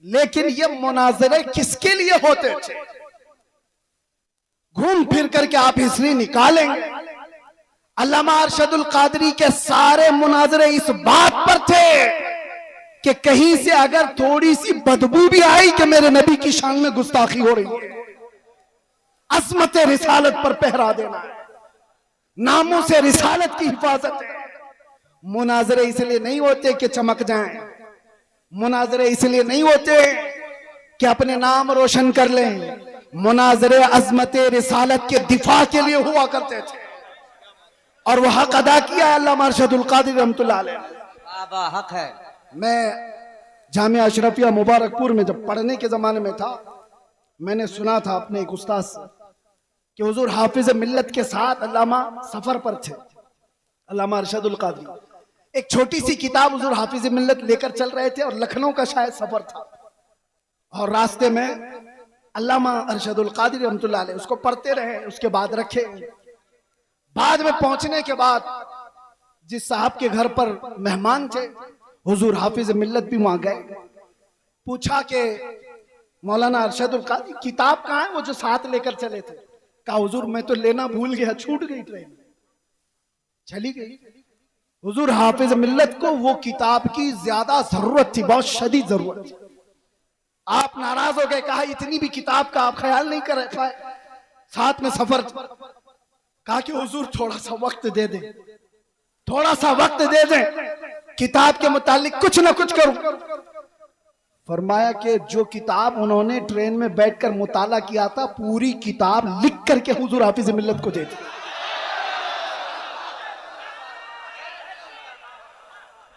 लेकिन ये मुनाजरे किसके लिए होते थे? घूम फिर करके आप हिस्ट्री निकालेंगे, अल्लामा अरशदुल कादरी के सारे मुनाजरे इस बात पर थे कि कहीं से अगर थोड़ी सी बदबू भी आई कि मेरे नबी की शान में गुस्ताखी हो रही है, अज़मत रिसालत पर पहरा देना है, नामों से रिसालत की हिफाजत है। मुनाजरे इसलिए नहीं होते कि चमक जाएं, मुनाजरे इसलिए नहीं होते कि अपने नाम रोशन कर लें, मुनाजरे अज़मत रिसालत के दिफा के लिए हुआ करते थे, और वह हक अदा किया अल्लामा अरशदुल कादिरी रहमतुल्लाह अलैह। हक है। मैं जामिया अशरफिया मुबारकपुर में जब पढ़ने के जमाने में था, मैंने सुना था अपने एक उस्ताद से कि हुजूर हाफिज मिल्लत के साथ अल्लामा सफर पर थे। अल्लामा अरशदुल कादरी एक छोटी सी किताब हुजूर हाफिज मिल्लत लेकर चल रहे थे, और लखनऊ का शायद सफर था, और रास्ते में अल्लामा अरशदुल कादरी रहमतुल्लाह अलैह उसको पढ़ते रहे, उसके बाद रखे। बाद में पहुंचने के बाद जिस साहब के घर पर मेहमान थे, हुजूर हाफिज मिल्लत भी वहां गए। पूछा कि मौलाना अरशदुल कादरी किताब कहाँ है, वो जो साथ लेकर चले थे? कहा हुजूर मैं तो लेना भूल गया, छूट गई, ट्रेन चली गई। हुजूर हाफिज मिल्लत को वो किताब की ज्यादा जरूरत थी, बहुत शदीद जरूरत थी। आप नाराज हो गए, कहा इतनी भी किताब का आप ख्याल नहीं कर पाए, साथ में सफर। कहा कि हुजूर थोड़ा सा वक्त दे दे, थोड़ा सा वक्त दे दे, किताब के मुतालिक कुछ ना कुछ करूं। फरमाया कि जो किताब उन्होंने ट्रेन में बैठकर मुताला किया था, पूरी किताब लिख करके हुजूर हाफिज मिल्लत को दे दी।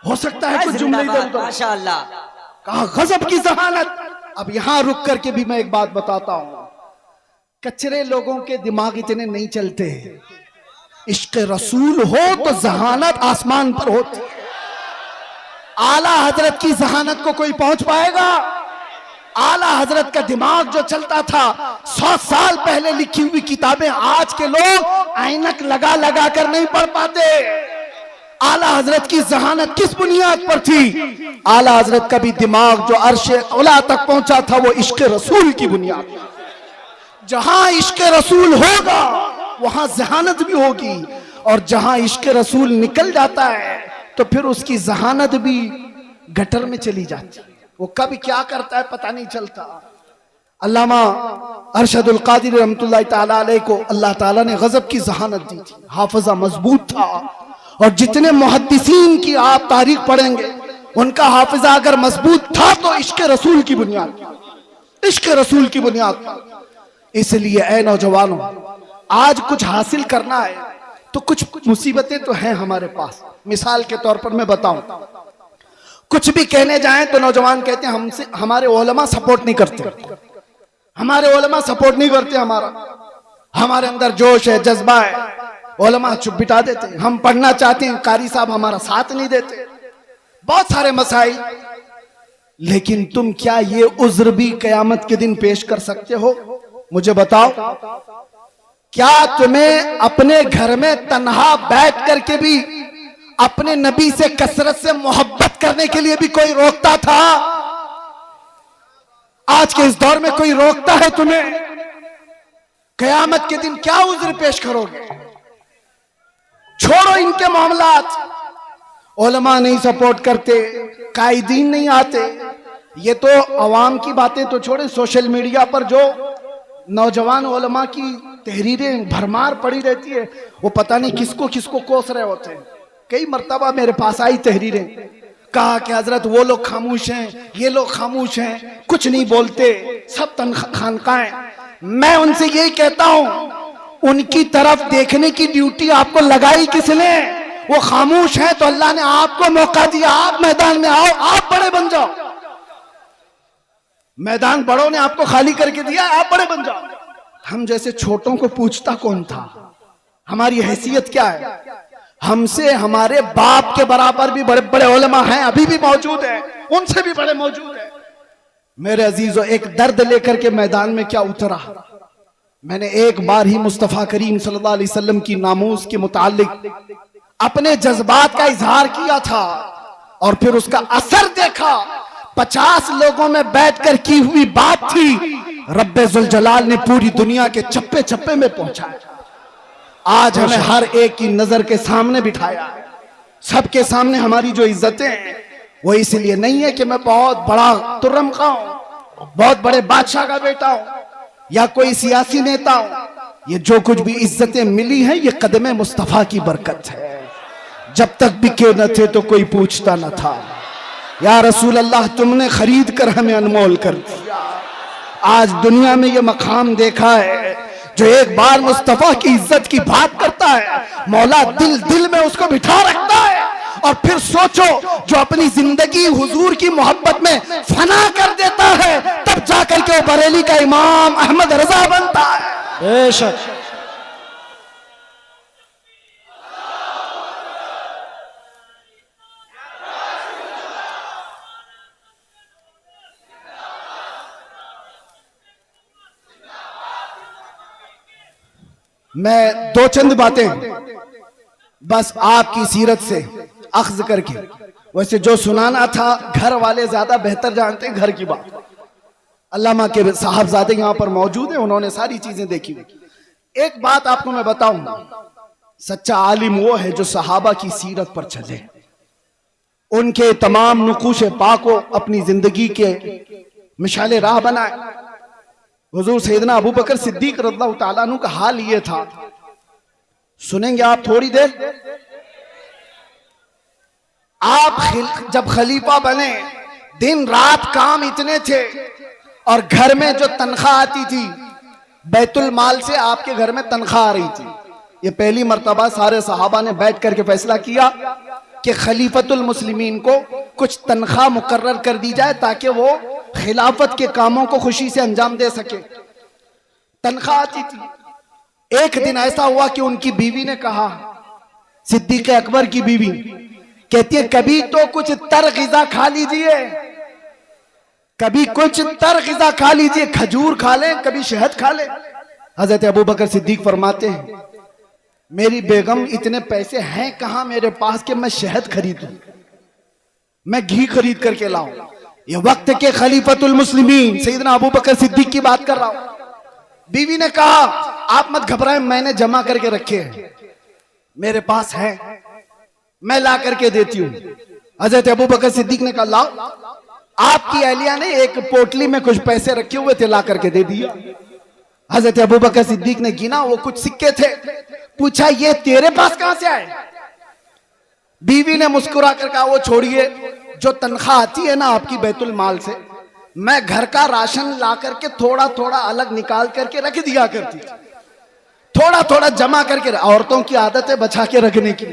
हो सकता है कुछ जुमले इधर उधर, माशाअल्लाह। कहा गजब की जहानत। अब यहां रुक करके भी मैं एक बात बताता हूं, कचरे लोगों के दिमाग इतने नहीं चलते। इश्क रसूल हो तो जहानत आसमान पर होती। आला हजरत की जहानत को कोई पहुंच पाएगा? आला हजरत का दिमाग जो चलता था, 100 साल पहले लिखी हुई किताबें आज के लोग ऐनक लगा लगा कर नहीं पढ़ पाते। आला हजरत की जहानत किस बुनियाद पर थी? आला हजरत का भी दिमाग जो अर्शे औला तक पहुंचा था, वो इश्क रसूल की बुनियाद। जहां इश्क रसूल होगा वहां जहानत भी होगी, और जहां इश्क रसूल निकल जाता है तो फिर उसकी जहानत भी गटर में चली जाती है। वो कब क्या करता है पता नहीं चलता। अल्लामा अरशदुल कादिरी रहमतुल्लाह तआला अलैह को अल्लाह ताला ने गजब की जहानत दी थी, हाफिजा मजबूत था। और जितने मुहद्दिसीन की आप तारीख पढ़ेंगे, उनका हाफिजा अगर मजबूत था तो इश्क रसूल की बुनियाद, इश्क रसूल की बुनियाद। इसलिए ऐ नौजवानों, आज कुछ हासिल करना है तो कुछ मुसीबतें तो हैं हमारे पास। मिसाल के तौर पर मैं बताऊं, कुछ भी कहने जाएं तो नौजवान कहते हैं हमसे हमारे उलमा सपोर्ट नहीं करते, हमारे उलमा सपोर्ट नहीं करते, हमारे अंदर जोश है, जज्बा है, उलमा चुप बिठा देते हैं। हम पढ़ना चाहते हैं, कारी साहब हमारा साथ नहीं देते। बहुत सारे मसाइल। लेकिन तुम क्या ये उज्र भी कयामत के दिन पेश कर सकते हो? मुझे बताओ, क्या तुम्हें अपने घर में तन्हा बैठ करके भी अपने नबी से कसरत से मोहब्बत करने के लिए भी कोई रोकता था? आज के इस दौर में कोई रोकता है तुम्हें? कयामत के दिन क्या उज्र पेश करोगे? छोड़ो इनके मामलात। उलमा नहीं सपोर्ट करते, कायदीन नहीं आते, ये तो अवाम की बातें तो छोड़े, सोशल मीडिया पर जो नौजवान उलमा की तहरीरें भरमार पड़ी रहती है, वो पता नहीं किसको किसको कोस रहे होते हैं। कई मर्तबा मेरे पास आई तहरीरें, कहा कि हजरत वो लोग खामोश हैं, ये लोग खामोश हैं, कुछ नहीं बोलते, सब खानकाएं। मैं उनसे यही कहता हूं, उनकी तरफ देखने की ड्यूटी आपको लगाई किसने? वो खामोश है तो अल्लाह ने आपको मौका दिया, आप मैदान में आओ, आप बड़े बन जाओ। मैदान बड़ों ने आपको खाली करके दिया, आप बड़े बन जाओ। हम जैसे छोटों को पूछता कौन था? हमारी हैसियत क्या है? हमसे हमारे बाप के बराबर भी बड़े बड़े उलमा हैं, अभी भी मौजूद है, उनसे भी बड़े मौजूद है। मेरे अजीजों, एक दर्द लेकर के मैदान में क्या उतरा? मैंने एक बार ही मुस्तफा करीम सल्लल्लाहु अलैहि वसल्लम की नामूस के मुतालिक अपने जज्बात का इजहार किया था और फिर उसका असर देखा। 50 लोगों में बैठकर की हुई बात थी, रब्बे जुल जलाल ने पूरी दुनिया के चप्पे चप्पे में पहुंचाया। आज हमें हर एक की नजर के सामने बिठाया है। सबके सामने हमारी जो इज्जतें हैं वो इसलिए नहीं है कि मैं बहुत बड़ा तुर्रम का हूं, बहुत बड़े बादशाह का बेटा हूं या कोई सियासी नेता हूं। ये जो कुछ भी इज्जतें मिली हैं ये कदमे मुस्तफा की बरकत है। जब तक बिके न थे तो कोई पूछता न था, या रसूल अल्लाह तुमने खरीद कर हमें अनमोल कर दिया। आज दुनिया में ये मकाम देखा है, जो एक बार मुस्तफा की इज्जत की बात करता है, मौला दिल दिल में उसको बिठा रखता है। और फिर सोचो, जो अपनी जिंदगी हुजूर की मोहब्बत में फना कर देता है, तब जाकर के वो बरेली का इमाम अहमद रजा बनता है। बेशक मैं दो चंद बातें बस आपकी सीरत से अख्ज करके, वैसे जो सुनाना था घर वाले ज्यादा बेहतर जानते हैं घर की बात। अल्लामा के साहबजादे यहाँ पर मौजूद हैं, उन्होंने सारी चीजें देखी। एक बात आपको मैं बताऊं, सच्चा आलिम वो है जो सहाबा की सीरत पर चले, उनके तमाम नुकूश पाक को अपनी जिंदगी के मिसाल राह बनाए। हुजूर सैयदना अबू बकर सिद्दीक रज़ियल्लाहु ताला अन्हु का हाल ये था, सुनेंगे आप थोड़ी देर। आप जब खलीफा बने, दिन रात काम इतने थे और घर में जो तनख्वाह आती थी बैतुल माल से आपके घर में तनख्वाह आ रही थी। ये पहली मर्तबा सारे सहाबा ने बैठ करके फैसला किया कि खलीफतुल मुस्लिमीन को कुछ तनख्वाह मुकर्रर कर दी जाए ताकि वो खिलाफत के कामों को खुशी से अंजाम दे सके। तनख्वाह आती थी। एक दिन ऐसा हुआ कि उनकी बीवी ने कहा, सिद्दीक अकबर की बीवी कहती है, कभी तो कुछ तर ग़िज़ा खा लीजिए, कभी कुछ तर ग़िज़ा खा लीजिए, खजूर खा लें, कभी शहद खा लें। हजरत अबू बकर सिद्दीक फरमाते हैं, मेरी बेगम इतने पैसे हैं कहां मेरे पास कि मैं शहद खरीदूं, मैं घी खरीद करके लाऊं। ये वक्त के खलीफतुल मुस्लिमीन सैयदना अबू बकर सिद्दीक की बात कर रहा हूं। बीवी ने कहा, आप मत घबराएं, मैंने जमा करके रखे हैं, मेरे पास है, मैं ला करके देती हूं। हजरत अबू बकर सिद्दीक ने कहा, लाओ। आपकी अहलिया ने एक पोटली में कुछ पैसे रखे हुए थे, ला करके दे दिया। हजरत अबू बकर सिद्दीक ने गिना, वो कुछ सिक्के थे। पूछा, ये तेरे पास कहां से आए? बीवी ने मुस्कुरा कर कहा, वो छोड़िए, जो तनख्वाह आती है ना आपकी बैतुल माल से, मैं घर का राशन ला करके थोड़ा थोड़ा अलग निकाल करके रख दिया करती थी, थोड़ा थोड़ा जमा करके। औरतों की आदत है बचा के रखने की।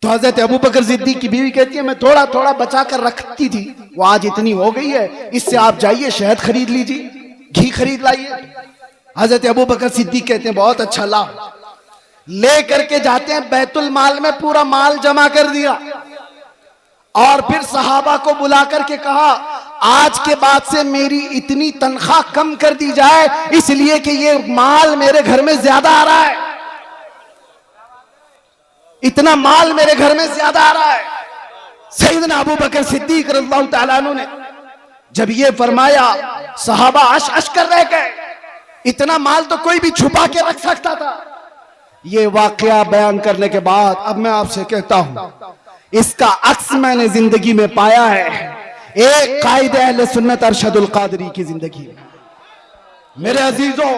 तो हजरत अबू बकर सिद्दीक की बीवी कहती है, मैं थोड़ा थोड़ा बचा कर रखती थी, वो आज इतनी हो गई है, इससे आप जाइए शहद खरीद लीजिए, घी खरीद लाइए। हजरत अबू बकर सिद्दीक कहते हैं, बहुत अच्छा, लाओ। ले करके जाते हैं, बैतुल माल में पूरा माल जमा कर दिया। और फिर सहाबा को बुला करके कहा, आज के बाद से मेरी इतनी तनख्वाह कम कर दी जाए, इसलिए कि ये माल मेरे घर में ज्यादा आ रहा है, इतना माल मेरे घर में ज्यादा आ रहा है। सैयदना अबू बकर सिद्दीक रज़ियल्लाहु ताला अन्हु ने जब ये फरमाया, सहाबा अश अश कर रह गए, इतना माल तो कोई भी छुपा के रख सकता था। ये वाकया बयान करने के बाद अब मैं आपसे कहता हूं, इसका अक्स मैंने जिंदगी में पाया है, एक कायदे अहले सुन्नत अरशदुल कादरी की जिंदगी में। मेरे अजीजों,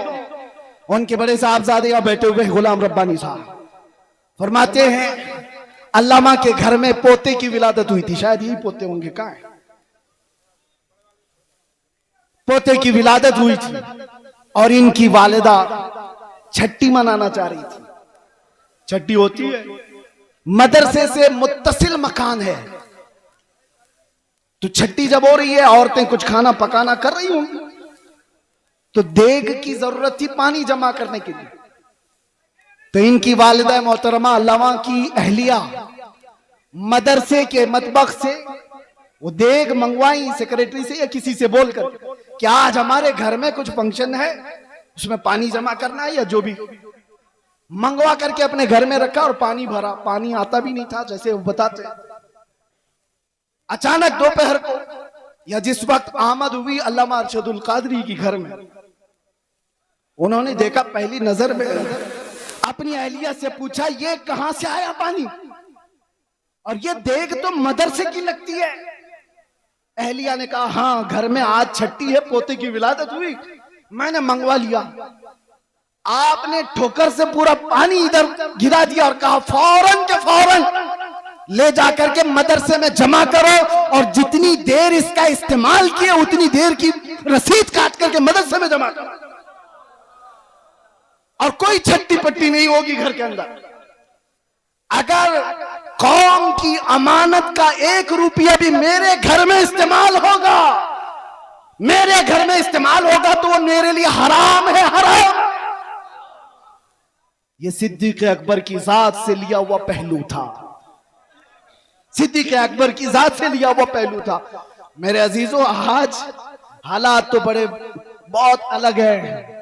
उनके बड़े साहबजादे यहां बैठे हुए गुलाम रब्बानी साहब फरमाते हैं, अल्लामा के घर में पोते की विलादत हुई थी, शायद यही पोते होंगे, कहां है? पोते की विलादत हुई थी और इनकी वालिदा छट्टी मनाना चाह रही थी। छट्टी होती है, मदरसे से मुत्तसिल मकान है, तो छट्टी जब हो रही है, औरतें कुछ खाना पकाना कर रही होंगी, तो देग की जरूरत थी पानी जमा करने के लिए। तो इनकी वालिदा मोहतरमा अल्लामा की अहलिया मदरसे के मतबख से वो देग मंगवाई सेक्रेटरी से या किसी से बोलकर कि आज हमारे घर में कुछ फंक्शन है, उसमें पानी जमा करना है, या जो भी मंगवा करके अपने घर में रखा और पानी भरा। पानी आता भी नहीं था, जैसे वो बताते। अचानक दोपहर को या जिस वक्त आमद हुई अल्लामा अरशदुल कादरी की घर में, उन्होंने देखा, पहली नजर में अपनी अहलिया से पूछा, ये कहां से आया पानी, और ये देग तो मदरसे की लगती है। अहलिया ने कहा, हाँ घर में आज छट्टी है, पोते की विलादत हुई, मैंने मंगवा लिया। आपने ठोकर से पूरा पानी इधर गिरा दिया और कहा, फौरन के फौरन ले जाकर के मदरसे में जमा करो, और जितनी देर इसका इस्तेमाल किए उतनी देर की रसीद काट करके मदरसे में जमा करो, और कोई छट्टी पट्टी नहीं होगी घर के अंदर। अगर कौम की अमानत का 1 रुपया भी मेरे घर में इस्तेमाल होगा, मेरे घर में इस्तेमाल होगा, तो वो मेरे लिए हराम है, हराम। ये सिद्दीक अकबर की जात से लिया हुआ पहलू था, सिद्दीक अकबर की जात से लिया हुआ पहलू था। मेरे अजीजों, आज हालात तो बड़े बहुत अलग है।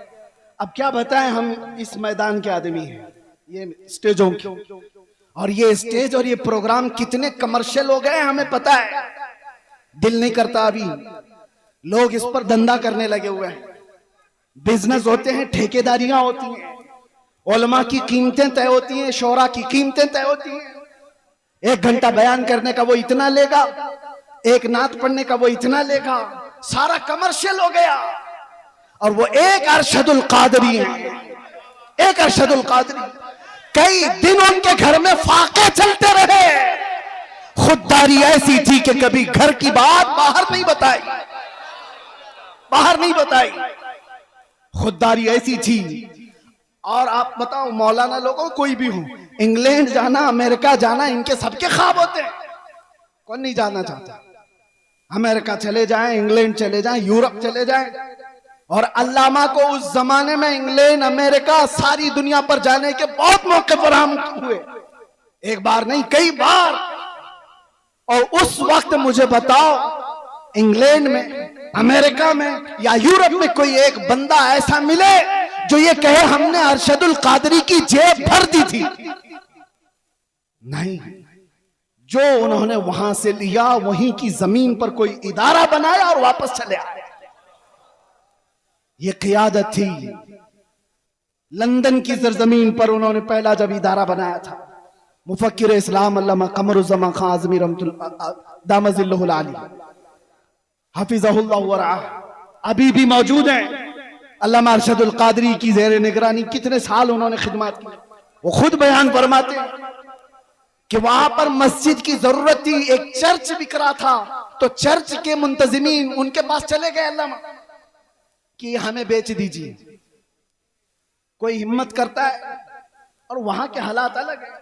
अब क्या बताएं, हम इस मैदान के आदमी हैं, ये स्टेजों की, और ये स्टेज और ये प्रोग्राम कितने कमर्शियल हो गए हमें पता है। दिल नहीं करता, अभी लोग इस पर धंधा करने लगे हुए हैं, बिजनेस होते हैं, ठेकेदारियां होती हैं, उलमा की कीमतें तय होती हैं, शोरा की कीमतें तय होती हैं। 1 घंटा बयान करने का वो इतना लेगा, 1 नात पढ़ने का वो इतना लेगा, सारा कमर्शियल हो गया। और वो एक अरशदुल कादरी है, एक अरशदुल कादरी, कई दिन उनके घर में फाके चलते रहे। खुददारी ऐसी थी कि कभी घर की बात बाहर नहीं बताई, बाहर नहीं बताई, खुददारी ऐसी थी। और आप बताओ, मौलाना लोगों कोई भी हो, इंग्लैंड जाना, अमेरिका जाना, इनके सबके ख्वाब होते हैं, कौन नहीं जाना चाहता? अमेरिका चले जाएं, इंग्लैंड चले जाएं, यूरोप चले जाएं। और अल्लामा को उस जमाने में इंग्लैंड, अमेरिका, सारी दुनिया पर जाने के बहुत मौके फराहम हुए, 1 बार नहीं, कई बार। और उस वक्त मुझे बताओ, इंग्लैंड में, अमेरिका में या यूरोप में कोई एक बंदा ऐसा मिले जो ये कहे हमने अरशदुल कादरी की जेब भर दी थी? नहीं। जो उन्होंने वहां से लिया, वहीं की जमीन पर कोई इदारा बनाया और वापस चले आए। ये क़ियादत थी। लंदन की सरजमीन पर उन्होंने पहला जब इदारा बनाया था, मुफक्किर इस्लाम अल्लामा कमरुज़्ज़मान खान आज़मी रहमतुल्लाह दामज़िल्लुहुल आली हफ़िज़हुल्लाह व रआह, अभी भी मौजूद हैं। अल्लामा अरशदुल कादरी की ज़ेर निगरानी कितने साल उन्होंने खिदमत की। वो खुद बयान फरमाते हैं कि वहां पर मस्जिद की जरूरत थी, एक चर्च बिक रहा था, तो चर्च के मुंतजिमीन उनके पास चले गए अल्लामा कि हमें बेच दीजिए। कोई हिम्मत करता है, और वहां के हालात अलग है।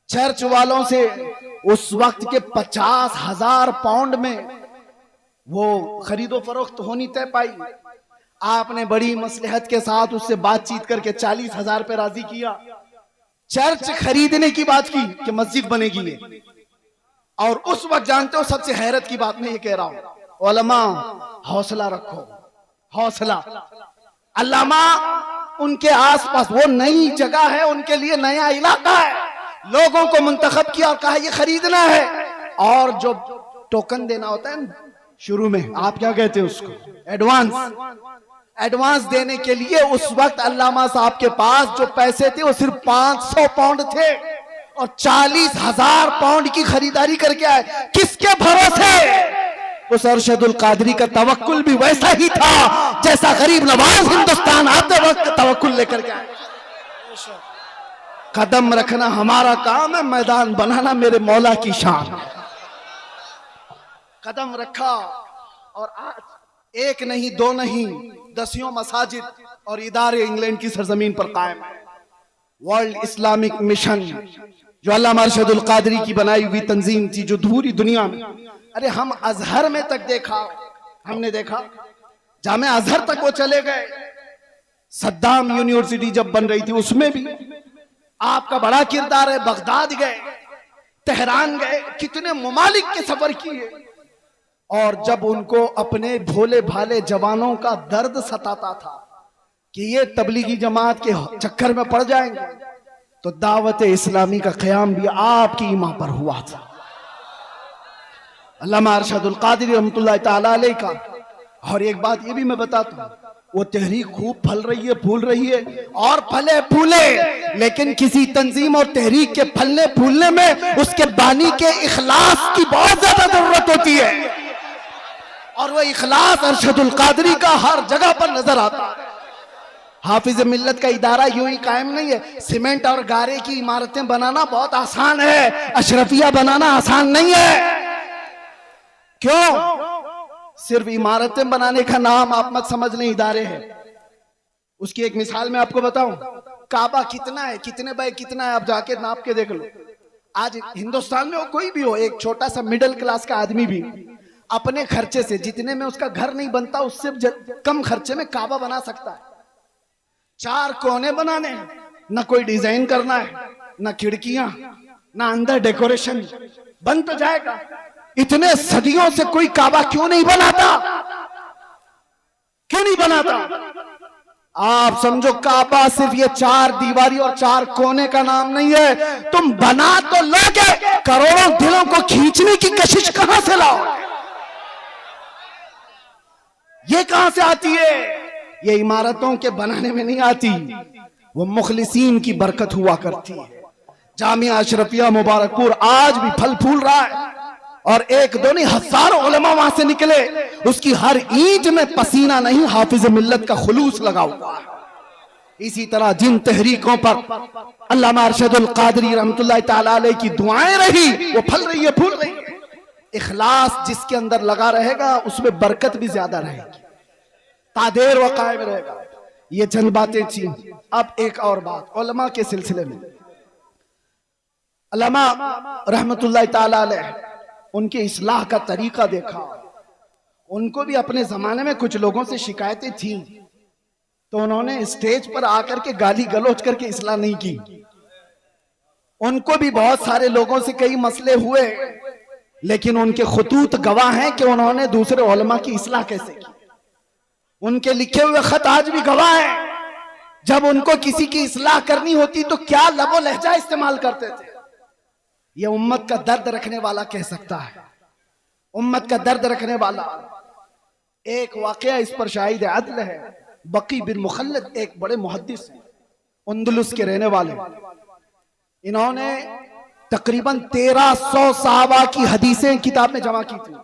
चर्च वालों से उस वक्त के 50,000 पाउंड में वो खरीदो फरोख्त होनी तय पाई। आपने बड़ी मसलहत के साथ उससे बातचीत करके 40,000 पे राजी किया। चर्च खरीदने की बात की कि मस्जिद बनेगी ये, और उस वक्त जानते हो सबसे हैरत की बात मैं ये कह रहा हूं, उलमा हौसला रखो, हौसला। अल्लामा उनके आसपास वो नई जगह है, उनके लिए नया इलाका है, लोगों को मुंतखब किया और कहा ये खरीदना है, और जो टोकन देना होता है शुरू में, आप क्या कहते हैं उसको, एडवांस देने के लिए उस वक्त अल्लामा साहब के पास जो पैसे थे वो सिर्फ 500 पाउंड थे और 40,000 पाउंड की खरीदारी करके आए। किसके भरोसे? उस अरशदुल कादरी का तवक्कुल भी वैसा ही था जैसा गरीब नवाज हिंदुस्तान आते वक्त तवक्कुल लेकर के आए। कदम रखना हमारा काम है, मैदान बनाना मेरे मौला की शान है। कदम रखा और आज एक नहीं, दो नहीं, दसियों मसाजिद और इदारे इंग्लैंड की सरजमीन पर कायम है। वर्ल्ड इस्लामिक मिशन जो अल्लामा अरशदुल कादरी की बनाई हुई तंजीम थी, जो पूरी दुनिया में, अरे हम अजहर में तक देखा, हमने देखा जामे अजहर तक वो चले गए। सद्दाम यूनिवर्सिटी जब बन रही थी उसमें भी आपका बड़ा किरदार है। बगदाद गए, तेहरान गए, कितने ममालिक के सफर किए, और जब उनको अपने भोले भाले जवानों का दर्द सताता था कि ये तबलीगी जमात के चक्कर में पड़ जाएंगे, तो दावत इस्लामी का क़याम भी आपकी ईमा पर हुआ था। अल्लामा अरशदुल कादरी रहमतुल्लाह ताला अलैह का। और एक बात ये भी मैं बताता हूँ, वो तहरीक खूब फल रही है, फूल रही है, और फले फूले, लेकिन किसी तंजीम और तहरीक के फलने फूलने में उसके बानी के इखलास की बहुत ज्यादा जरूरत होती है, और वह इखलास अरशदुल कादरी का हर जगह पर नजर आता है। हाफिज मिल्लत का इदारा यूं ही कायम नहीं है। सीमेंट और गारे की इमारतें बनाना बहुत आसान है, अशरफिया बनाना आसान नहीं है। क्यों? सिर्फ इमारतें बनाने का नाम आप मत समझ लें, इदारे हैं। उसकी एक मिसाल मैं आपको बताऊं, काबा कितना है, कितने बाय कितना है, आप जाके नाप के देख लो। आज हिंदुस्तान में हो, कोई भी हो, एक छोटा सा मिडिल क्लास का आदमी भी अपने खर्चे से, जितने में उसका घर नहीं बनता उससे कम खर्चे में काबा बना सकता है। 4 कोने बनाने हैं, ना कोई डिजाइन करना है, ना खिड़कियां, ना अंदर डेकोरेशन, बन तो जाएगा। इतने सदियों से कोई काबा क्यों नहीं बनाता? क्यों नहीं बनाता? आप समझो काबा सिर्फ ये 4 दीवारी और 4 कोने का नाम नहीं है। तुम बना तो लोगे, करोड़ों दिलों को खींचने की कशिश कहां से लाओ? ये कहां से आती है? ये इमारतों के बनाने में नहीं आती, वो मुखलिसीन की बरकत हुआ करती है। जामिया अशरफिया मुबारकपुर आज भी फल फूल रहा है, और एक दो नहीं, हजारों उलमा वहां से निकले। उसकी हर ईंट में पसीना नहीं, हाफिज मिल्लत का खुलूस लगा हुआ है। इसी तरह जिन तहरीकों पर अल्लामा अरशदुल कादरी रहमतुल्लाह ताला अलैह की दुआएं रही, वो फल रही है, फूल रही है। इखलास जिसके अंदर लगा रहेगा उसमें बरकत भी ज्यादा रहेगी, तादेर व कायम रहेगा। ये चंद बातें थी। अब एक और बात उलमा के सिलसिले में, अल्लामा रहमतुल्लाह ताला अलैह उनके इस्लाह का तरीका देखा। उनको भी अपने जमाने में कुछ लोगों से शिकायतें थी, तो उन्होंने स्टेज पर आकर के गाली गलौज करके इस्लाह नहीं की। उनको भी बहुत सारे लोगों से कई मसले हुए, लेकिन उनके खुतूत गवाह हैं कि उन्होंने दूसरे उलमा की इस्लाह कैसे की। उनके लिखे हुए खत आज भी गवाह हैं। जब उनको किसी की इस्लाह करनी होती तो क्या लबो लहजा इस्तेमाल करते थे। ये उम्मत का दर्द रखने वाला कह सकता है, उम्मत का दर्द रखने वाला। एक वाकया इस पर शाहिद अदल है। बकी बिन मुखल्लद एक बड़े मुहद्दिस हैं, अंदलुस के रहने वाले। इन्होंने तकरीबन 1300 सहाबा की हदीसें किताब में जमा की थी।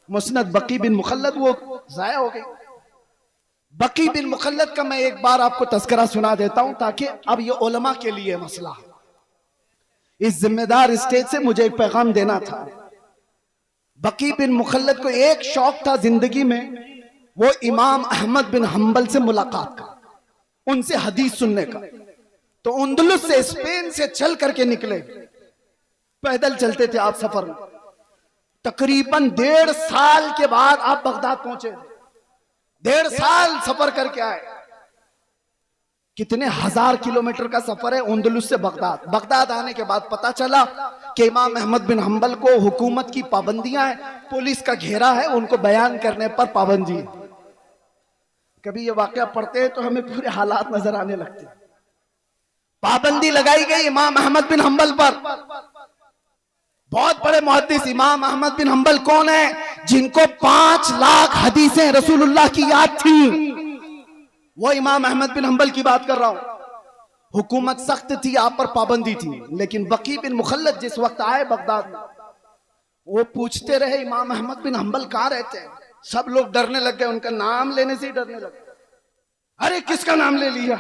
मुस्नद बकी बिन मुखल्लद वो जाया हो गई। बकी बिन मुखल्लद का मैं एक बार आपको तस्करा सुना देता हूं, ताकि अब ये उलमा के लिए मसला है। इस जिम्मेदार स्टेज से मुझे एक पैगाम देना था। बकी बिन मुखल्लद को एक शौक था जिंदगी में, वो इमाम अहमद बिन हंबल से मुलाकात का, उनसे हदीस सुनने का। तो अंदलुस से, स्पेन से चल करके निकले, पैदल चलते थे आप सफर में। तकरीबन 1.5 साल के बाद आप बगदाद पहुंचे। 1.5 साल सफर करके आए। कितने हजार किलोमीटर का सफर है अंदलुस से बगदाद। बगदाद आने के बाद पता चला कि इमाम अहमद बिन हंबल को हुकूमत की पाबंदियां हैं, पुलिस का घेरा है, उनको बयान करने पर पाबंदी है। कभी ये वाकया पढ़ते हैं तो हमें पूरे हालात नजर आने लगते हैं। पाबंदी लगाई गई इमाम अहमद बिन हंबल पर। बहुत बड़े मुहद्दिस इमाम अहमद बिन हंबल कौन है? जिनको 5 लाख हदीसें रसूलुल्लाह की याद थी, वो इमाम अहमद बिन हंबल की बात कर रहा हूं। हुकूमत सख्त थी, आप पर पाबंदी थी, लेकिन बकी बिन मुखल्लद जिस वक्त आए बगदाद में, वो पूछते रहे इमाम अहमद बिन हंबल कहां रहते हैं। सब लोग डरने लग गए, उनका नाम लेने से ही डरने लगे। अरे किसका नाम ले लिया?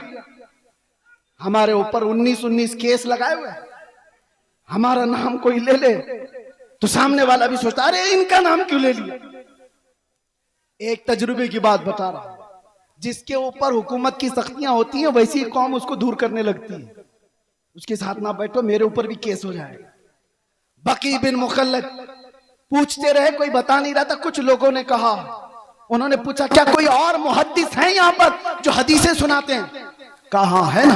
हमारे ऊपर 19 केस लगाए हुए, हमारा नाम कोई ले ले तो सामने वाला भी सोचता अरे इनका नाम क्यों ले लिया। एक तजुर्बे की बात बता रहा हूं, जिसके ऊपर हुकूमत की सख्तियां होती हैं वैसी कौम उसको दूर करने लगती है। उसके साथ ना बैठो, मेरे ऊपर भी केस हो जाएगा। बकी बिन मुखल्लद पूछते रहे, कोई बता नहीं रहा था। कुछ लोगों ने कहा, उन्होंने पूछा क्या कोई और मुहद्दिस है यहाँ पर जो हदीसें सुनाते हैं? कहा है ना।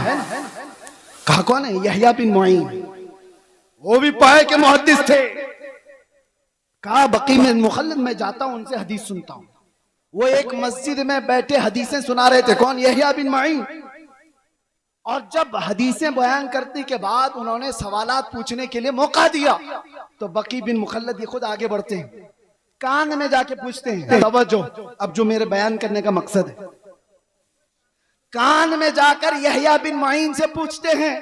कहा कौन है? यहया बिन मुईन, वो भी पाए के मुहद्दिस थे। कहा बकी बिन मुखल्लद मैं जाता हूं, उनसे हदीस सुनता हूं। वो एक मस्जिद में बैठे हदीसें सुना रहे थे। कौन? यहया बिन मुईन। और जब हदीसें बयान करने के बाद उन्होंने सवालात पूछने के लिए मौका दिया तो बकी बिन मुखल्लद ये खुद आगे बढ़ते हैं, कान में जाके पूछते हैं। तवज्जो, अब जो मेरे बयान करने का मकसद है, कान में जाकर यहया बिन मुईन से पूछते हैं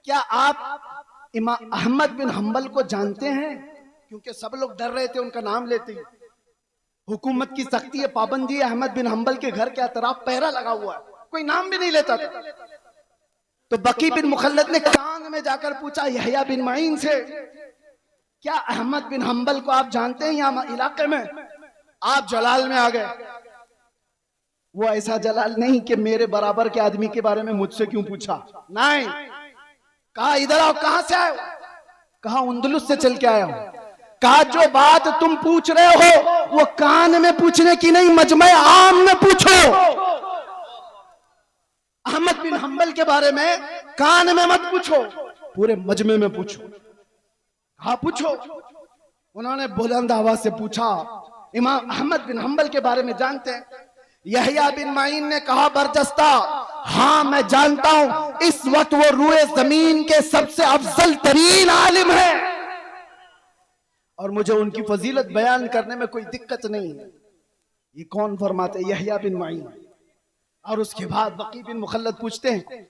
क्या आप इमाम अहमद बिन हंबल को जानते हैं? क्योंकि सब लोग डर रहे थे उनका नाम लेते ही। हुकूमत की सख्ती है, पाबंदी है, अहमद बिन हंबल के घर के अतराफ पहरा लगा हुआ है, कोई नाम भी नहीं लेता था। तो बकी बिन मुखल्लद ने कान में जाकर पूछा यहया बिन मुईन से, क्या अहमद बिन हंबल को आप जानते हैं यहाँ इलाके में? आप जलाल में आ गए। वो ऐसा जलाल नहीं कि मेरे बराबर के आदमी के बारे में मुझसे क्यों पूछा, नहीं। कहा इधर आओ, कहां से आए? कहा अंदलुस से चल के आया हूं। कहा जो बात तुम पूछ रहे हो वो कान में पूछने की नहीं, मजमे आम में पूछो। अहमद बिन हंबल के बारे में कान में मत पूछो, पूरे मजमे में पूछो। हाँ पूछो। उन्होंने बुलंद आवाज से पूछा इमाम अहमद बिन हंबल के बारे में जानते हैं? यहया बिन मुईन ने कहा बरजस्ता, हाँ मैं जानता हूं। इस वक्त वो रूए जमीन के सबसे अफजल तरीन आलिम है और मुझे उनकी फजीलत बयान करने में कोई दिक्कत नहीं है। ये कौन फरमाते? यहया बिन मुईन। और उसके बाद बकी बिन मुखल्लद पूछते हैं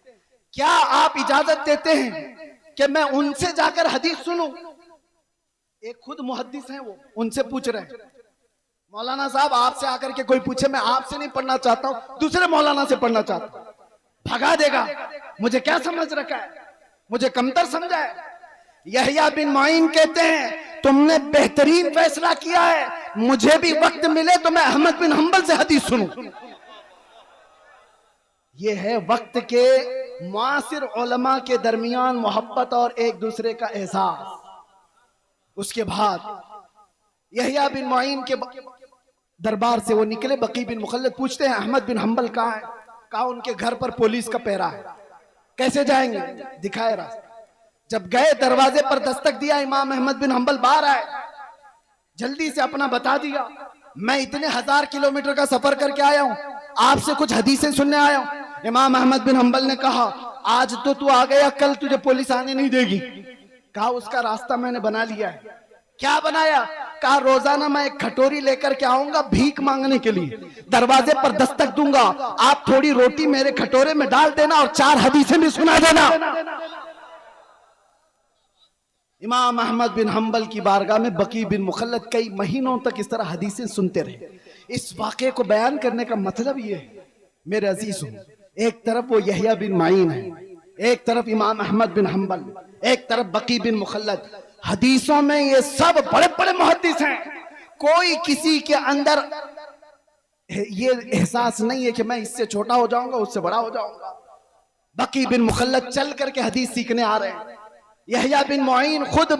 क्या आप इजाजत देते हैं कि मैं उनसे जाकर हदीस सुनूं? एक खुद मुहद्दिस हैं, वो उनसे पूछ रहे हैं मौलाना साहब आपसे आकर के कोई पूछे, मैं आपसे नहीं पढ़ना चाहता हूं, दूसरे मौलाना से पढ़ना चाहता हूं। भगा देगा, मुझे क्या समझ रखा है, मुझे कमतर समझा है। यहया बिन मुईन कहते हैं तुमने बेहतरीन फैसला किया है, मुझे भी वक्त मिले तो मैं अहमद बिन हंबल से हदीस सुनूं। ये है वक्त के मुआसिर उलमा के दरमियान मोहब्बत और एक दूसरे का एहसास। उसके बाद यहया बिन मुईन के दरबार से वो निकले। बकी बिन मुखल्लद पूछते हैं अहमद बिन हंबल कहाँ है? कहा उनके घर पर पुलिस का पहरा है। कैसे जाएंगे? दिखाए रास्ता। जब गए दरवाजे पर दस्तक दिया, इमाम अहमद बिन हंबल बाहर आए, जल्दी से अपना बता दिया, मैं इतने 1000 किलोमीटर का सफर करके आया हूं, आपसे कुछ हदीसें सुनने आया हूं। इमाम अहमद बिन हंबल ने कहा आज तो तू आ गया, कल तुझे पुलिस आने नहीं देगी। कहा उसका रास्ता मैंने बना लिया है। क्या बनाया? कहा रोजाना मैं एक कटोरी लेकर के आऊंगा भीख मांगने के लिए, दरवाजे पर दस्तक दूंगा, आप थोड़ी रोटी मेरे कटोरे में डाल देना और 4 हदीसें भी सुना देना। इमाम अहमद बिन हंबल की बारगाह में बकी बिन मुखल्लद कई महीनों तक इस तरह हदीसें सुनते रहे। इस वाक़े को बयान करने का मतलब ये है मेरे अजीजों, एक तरफ वो यहया बिन मुईन है, एक तरफ इमाम अहमद बिन हंबल, एक तरफ बकी बिन मुखल्लद। हदीसों में ये सब बड़े बड़े मुहद्दिस हैं। कोई किसी के अंदर ये एहसास नहीं है कि मैं इससे छोटा हो जाऊंगा, उससे बड़ा हो जाऊंगा। बकी बिन मुखल्लद चल करके हदीस सीखने आ रहे हैं। यहया बिन मुईन खुद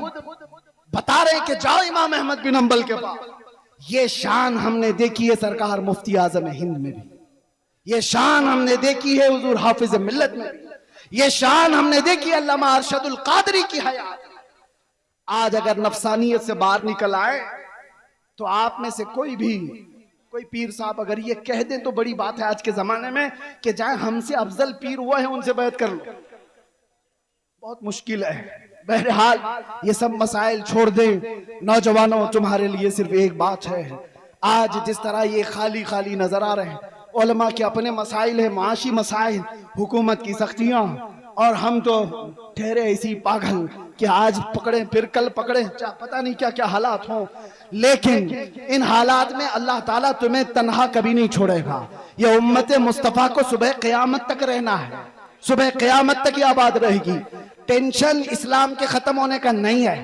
बता रहे हैं कि जाओ इमाम अहमद बिन हंबल के पास। ये शान हमने देखी है सरकार मुफ्ती आजम हिंद में भी। ये शान हमने देखी है हुजूर हाफिज मिल्लत में, ये शान हमने देखी है अल्लामा अरशदुल कादरी की हयात। आज अगर नफसानियत से बाहर निकल आए तो आप में से कोई पीर साहब अगर ये कह दें तो बड़ी बात है आज के जमाने में कि जाए हमसे अफजल पीर हुआ है उनसे बैत कर लो, बहुत मुश्किल है। बहरहाल ये सब मसाइल छोड़ दें। नौजवानों, तुम्हारे लिए सिर्फ एक बात है, आज जिस तरह ये खाली खाली नजर आ रहे हैं, उलमा के अपने मसाइल है, माशी मसाइल, हुकूमत की सख्तियां, और हम तो ठहरे ऐसी पागल कि आज पकड़े फिर कल पकड़े, पता नहीं क्या क्या हालात हों। लेकिन इन हालात में अल्लाह ताला तुम्हें तन्हा कभी नहीं छोड़ेगा। ये उम्मत मुस्तफ़ा को सुबह क़यामत तक रहना है, सुबह क़यामत तक ये आबाद रहेगी। टेंशन इस्लाम के खत्म होने का नहीं है।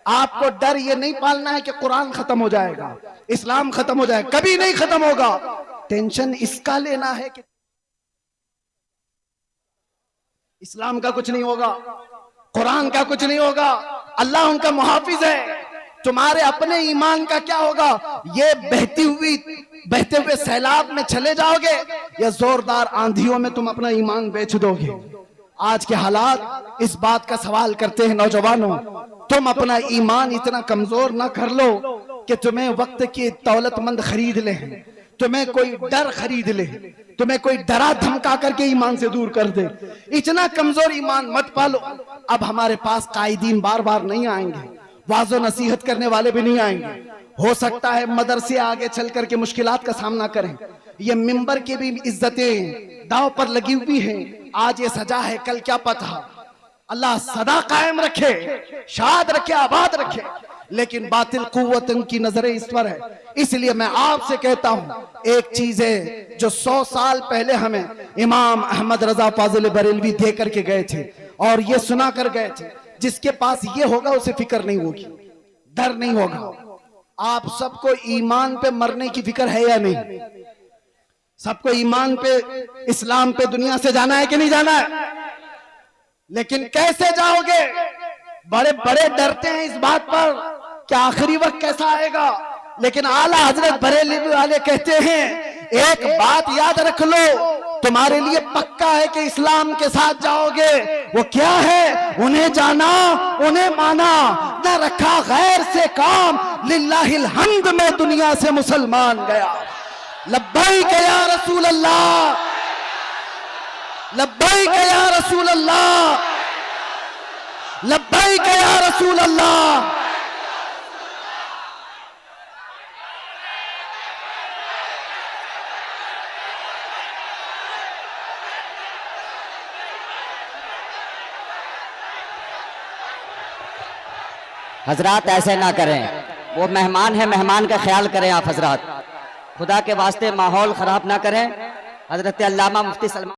आपको डर ये नहीं पालना है कि कुरान खत्म हो जाएगा, इस्लाम खत्म हो जाएगा, कभी नहीं खत्म होगा। टेंशन इसका लेना है कि इस्लाम का कुछ नहीं होगा, कुरान का कुछ नहीं होगा, अल्लाह उनका मुहाफिज है। तुम्हारे अपने ईमान का क्या होगा? ये बहते हुए सैलाब में चले जाओगे या जोरदार आंधियों में तुम अपना ईमान बेच दोगे? आज के हालात इस बात का सवाल करते हैं। नौजवानों, तुम अपना ईमान इतना कमजोर ना कर लो कि तुम्हें वक्त की दौलतमंद खरीद ले, तुम्हें कोई डर खरीद ले, तुम्हें कोई डरा धमका करके ईमान से दूर कर दे। इतना कमजोर ईमान मत पालो। अब हमारे पास कायदीन बार बार नहीं आएंगे, वाजो नसीहत करने वाले भी नहीं आएंगे। हो सकता है मदरसे आगे चल करके मुश्किलात का सामना करें। ये मिंबर की भी इज्जतें दाव पर लगी हुई हैं। आज ये सजा है, कल क्या पता। अल्लाह सदा कायम रखे, शाद रखे, आबाद रखे। लेकिन बातिल कुव्वत की नजरें इस पर है। इसलिए मैं आपसे कहता हूं, एक चीज है जो 100 साल पहले हमें इमाम अहमद रजा फाजिल बरेलवी दे करके गए थे और ये सुना कर गए थे, जिसके पास ये होगा उसे फिक्र नहीं होगी, डर नहीं होगा। आप सबको ईमान पे मरने की फिक्र है या नहीं? सबको ईमान पे, इस्लाम पे दुनिया से जाना है कि नहीं जाना है? लेकिन कैसे जाओगे? बड़े बड़े डरते हैं इस बात पर कि आखिरी वक्त कैसा आएगा। लेकिन आला हजरत बरेलवी वाले कहते हैं, एक बात याद रख लो, तुम्हारे लिए पक्का है कि इस्लाम के साथ जाओगे। वो क्या है? उन्हें जाना, उन्हें माना, न रखा गैर से काम, लिल्लाहिल हम्द में दुनिया से मुसलमान गया। लब्बैक या रसूल अल्लाह, लब्बैक या रसूल अल्लाह, लब्बैक या रसूल अल्लाह। हजरात ऐसे ना करें, वो मेहमान है, मेहमान का ख्याल करें आप हजरात। खुदा के वास्ते माहौल खराब ना करें। हजरत अल्लामा मुफ्ती सलमान